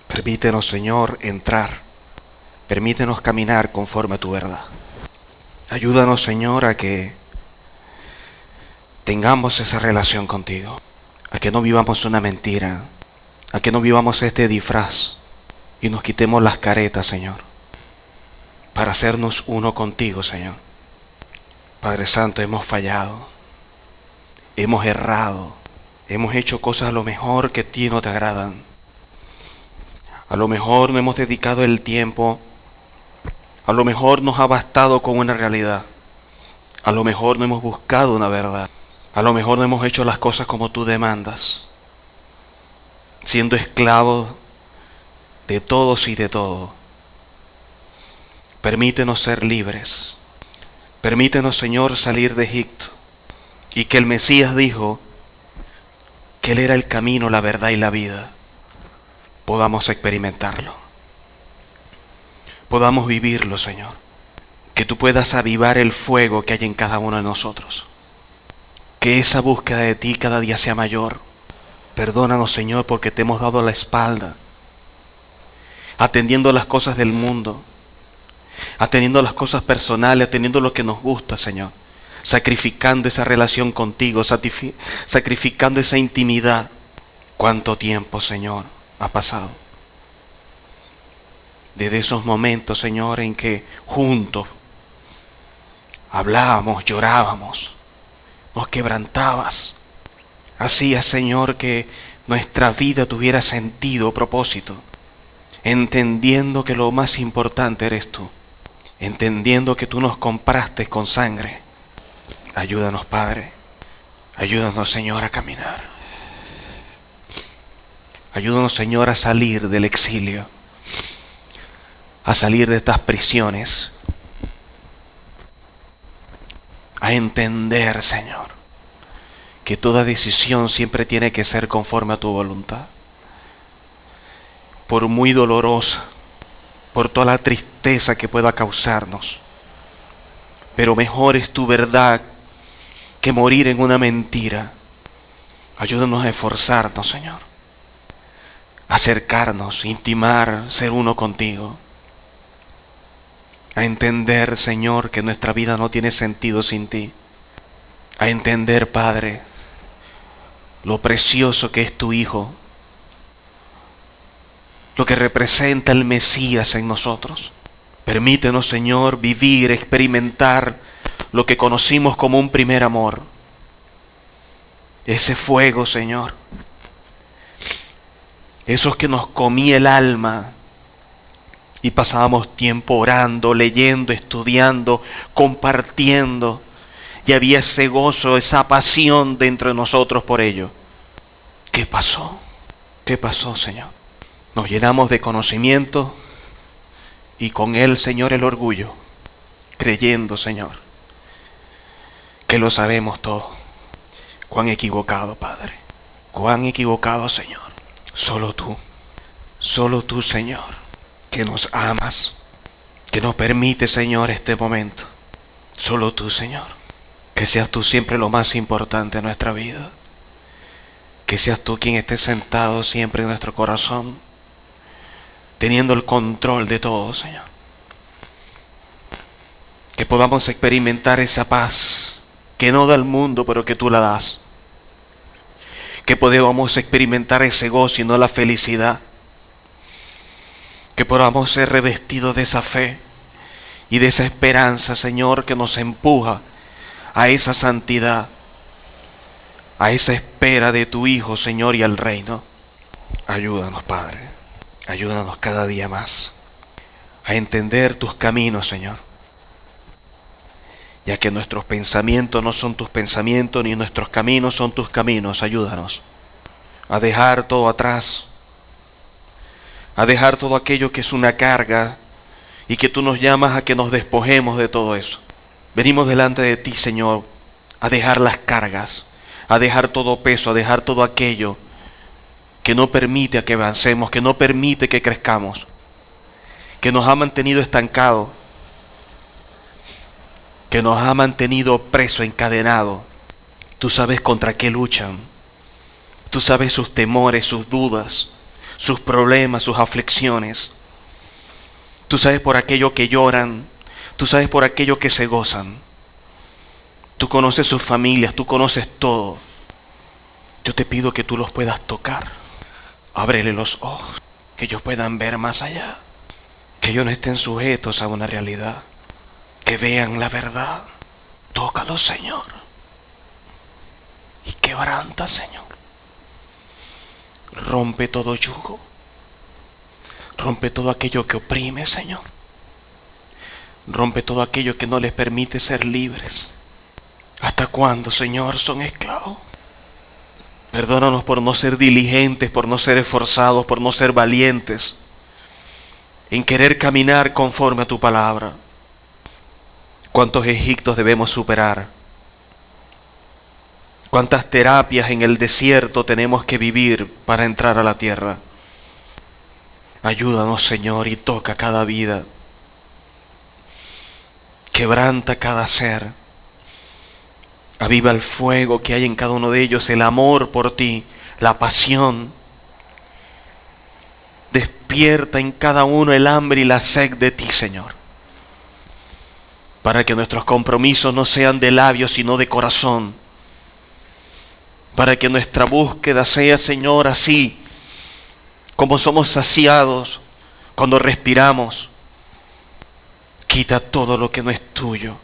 Permítenos, Señor, entrar. Permítenos caminar conforme a tu verdad. Ayúdanos, Señor, a que tengamos esa relación contigo. A que no vivamos una mentira. A que no vivamos este disfraz. Y nos quitemos las caretas, Señor. Para hacernos uno contigo, Señor. Padre Santo, hemos fallado. Hemos errado. Hemos hecho cosas a lo mejor que a ti no te agradan. A lo mejor no hemos dedicado el tiempo. A lo mejor nos ha bastado con una realidad. A lo mejor no hemos buscado una verdad. A lo mejor no hemos hecho las cosas como tú demandas. Siendo esclavos de todos y de todo. Permítenos ser libres. Permítenos, Señor, salir de Egipto. Y que el Mesías dijo que Él era el camino, la verdad y la vida. Podamos experimentarlo. Podamos vivirlo, Señor. Que tú puedas avivar el fuego que hay en cada uno de nosotros. Que esa búsqueda de ti cada día sea mayor. Perdónanos, Señor, porque te hemos dado la espalda. Atendiendo las cosas del mundo. Atendiendo las cosas personales, atendiendo lo que nos gusta, Señor. Sacrificando esa relación contigo, sacrificando esa intimidad. ¿Cuánto tiempo, Señor, ha pasado? Desde esos momentos, Señor, en que juntos hablábamos, llorábamos, nos quebrantabas. Hacías, Señor, que nuestra vida tuviera sentido, propósito, entendiendo que lo más importante eres tú, entendiendo que tú nos compraste con sangre. Ayúdanos, Padre, ayúdanos, Señor, a caminar. Ayúdanos, Señor, a salir del exilio, a salir de estas prisiones, a entender, Señor, que toda decisión siempre tiene que ser conforme a tu voluntad. Por muy dolorosa, por toda la tristeza que pueda causarnos, pero mejor es tu verdad que morir en una mentira. Ayúdanos a esforzarnos, Señor, a acercarnos, intimar, ser uno contigo. A entender, Señor, que nuestra vida no tiene sentido sin ti. A entender, Padre, lo precioso que es tu Hijo, lo que representa el Mesías en nosotros. Permítenos, Señor, vivir, experimentar lo que conocimos como un primer amor. Ese fuego, Señor. Esos que nos comía el alma. Y pasábamos tiempo orando, leyendo, estudiando, compartiendo. Y había ese gozo, esa pasión dentro de nosotros por ello. ¿Qué pasó? ¿Qué pasó, Señor? Nos llenamos de conocimiento y con él, Señor, el orgullo, creyendo, Señor, que lo sabemos todo. Cuán equivocado, Padre. Cuán equivocado, Señor. Solo tú, Señor, que nos amas, que nos permite, Señor, este momento. Solo tú, Señor. Que seas tú siempre lo más importante en nuestra vida. Que seas tú quien esté sentado siempre en nuestro corazón, teniendo el control de todo, Señor. Que podamos experimentar esa paz que no da el mundo, pero que tú la das. Que podamos experimentar ese gozo y no la felicidad. Que podamos ser revestidos de esa fe y de esa esperanza, Señor, que nos empuja a esa santidad, a esa espera de tu Hijo, Señor, y al reino. Ayúdanos, Padre. Ayúdanos cada día más a entender tus caminos, Señor. Ya que nuestros pensamientos no son tus pensamientos, ni nuestros caminos son tus caminos. Ayúdanos a dejar todo atrás, a dejar todo aquello que es una carga y que tú nos llamas a que nos despojemos de todo eso. Venimos delante de ti, Señor, a dejar las cargas, a dejar todo peso, a dejar todo aquello que no permite a que avancemos, que no permite que crezcamos, que nos ha mantenido estancados, que nos ha mantenido preso, encadenado. Tú sabes contra qué luchan. Tú sabes sus temores, sus dudas, sus problemas, sus aflicciones. Tú sabes por aquello que lloran. Tú sabes por aquello que se gozan. Tú conoces sus familias, tú conoces todo. Yo te pido que tú los puedas tocar. Ábrele los ojos, que ellos puedan ver más allá. Que ellos no estén sujetos a una realidad. Que vean la verdad. Tócalos, Señor. Y quebranta, Señor. Rompe todo yugo. Rompe todo aquello que oprime, Señor. Rompe todo aquello que no les permite ser libres. ¿Hasta cuándo, Señor, son esclavos? Perdónanos por no ser diligentes, por no ser esforzados, por no ser valientes en querer caminar conforme a tu palabra. ¿Cuántos egiptos debemos superar? ¿Cuántas terapias en el desierto tenemos que vivir para entrar a la tierra? Ayúdanos, Señor, y toca cada vida. Quebranta cada ser. Aviva el fuego que hay en cada uno de ellos, el amor por ti, la pasión. Despierta en cada uno el hambre y la sed de ti, Señor. Para que nuestros compromisos no sean de labios, sino de corazón. Para que nuestra búsqueda sea, Señor, así como somos saciados cuando respiramos. Quita todo lo que no es tuyo.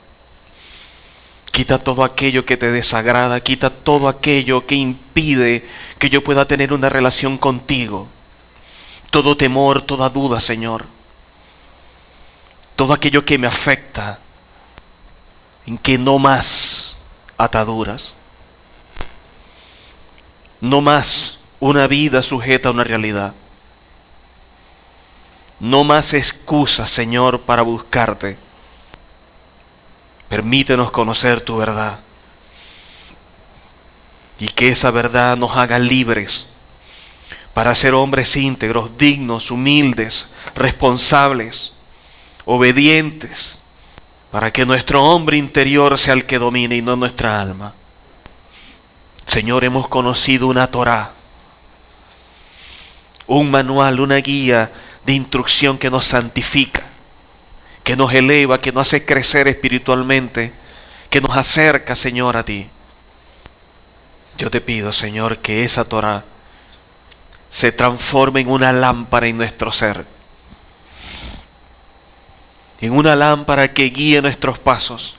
Quita todo aquello que te desagrada, quita todo aquello que impide que yo pueda tener una relación contigo. Todo temor, toda duda, Señor. Todo aquello que me afecta, en que no más ataduras. No más una vida sujeta a una realidad. No más excusas, Señor, para buscarte. Permítenos conocer tu verdad y que esa verdad nos haga libres para ser hombres íntegros, dignos, humildes, responsables, obedientes, para que nuestro hombre interior sea el que domine y no nuestra alma. Señor, hemos conocido una Torá, un manual, una guía de instrucción que nos santifica, que nos eleva, que nos hace crecer espiritualmente, que nos acerca, Señor, a ti. Yo te pido, Señor, que esa Torá se transforme en una lámpara en nuestro ser, en una lámpara que guíe nuestros pasos,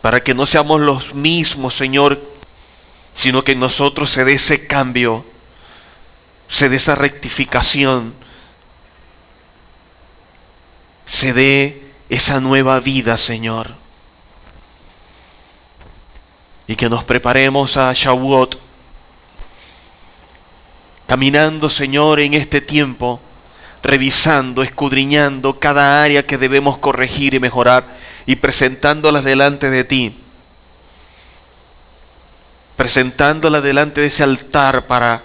para que no seamos los mismos, Señor, sino que en nosotros se dé ese cambio, se dé esa rectificación, se dé esa nueva vida, Señor. Y que nos preparemos a Shavuot caminando, Señor, en este tiempo, revisando, escudriñando cada área que debemos corregir y mejorar y presentándolas delante de ti, presentándolas delante de ese altar para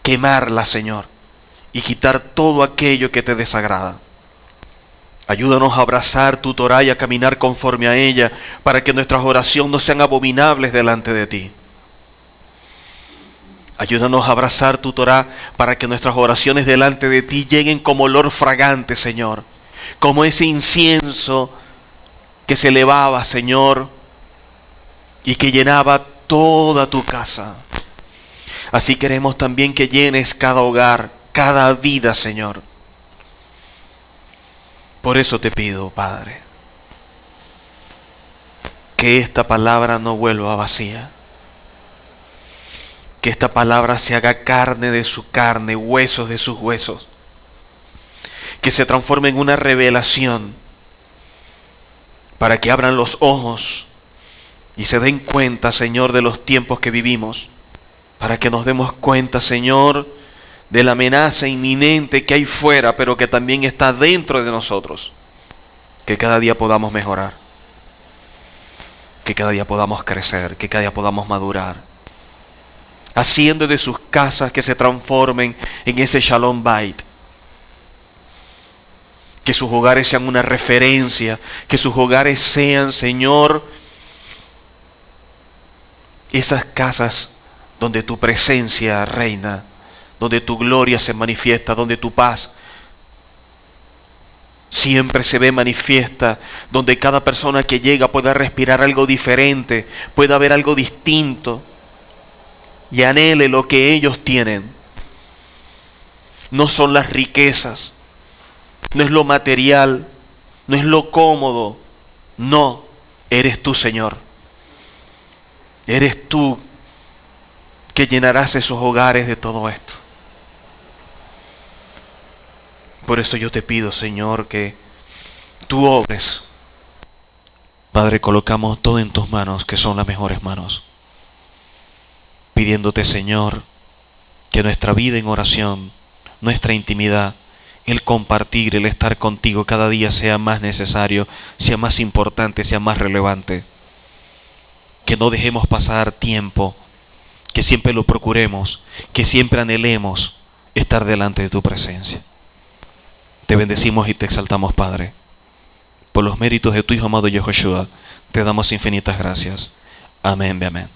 quemarlas, Señor, y quitar todo aquello que te desagrada. Ayúdanos a abrazar tu Torá y a caminar conforme a ella, para que nuestras oraciones no sean abominables delante de ti. Ayúdanos a abrazar tu Torá para que nuestras oraciones delante de ti lleguen como olor fragante, Señor. Como ese incienso que se elevaba, Señor, y que llenaba toda tu casa. Así queremos también que llenes cada hogar, cada vida, Señor. Por eso te pido, Padre, que esta palabra no vuelva vacía. Que esta palabra se haga carne de su carne, huesos de sus huesos. Que se transforme en una revelación para que abran los ojos y se den cuenta, Señor, de los tiempos que vivimos. Para que nos demos cuenta, Señor, de la amenaza inminente que hay fuera, pero que también está dentro de nosotros. Que cada día podamos mejorar. Que cada día podamos crecer, que cada día podamos madurar. Haciendo de sus casas que se transformen en ese Shalom Bait. Que sus hogares sean una referencia, que sus hogares sean, Señor, esas casas donde tu presencia reina, donde tu gloria se manifiesta, donde tu paz siempre se ve manifiesta, donde cada persona que llega pueda respirar algo diferente, pueda ver algo distinto y anhele lo que ellos tienen. No son las riquezas, no es lo material, no es lo cómodo, no, eres tú, Señor. Eres tú que llenarás esos hogares de todo esto. Por eso yo te pido, Señor, que tú obres. Padre, colocamos todo en tus manos, que son las mejores manos. Pidiéndote, Señor, que nuestra vida en oración, nuestra intimidad, el compartir, el estar contigo cada día sea más necesario, sea más importante, sea más relevante. Que no dejemos pasar tiempo, que siempre lo procuremos, que siempre anhelemos estar delante de tu presencia. Te bendecimos y te exaltamos, Padre. Por los méritos de tu Hijo amado Yahushua, te damos infinitas gracias. Amén, amén.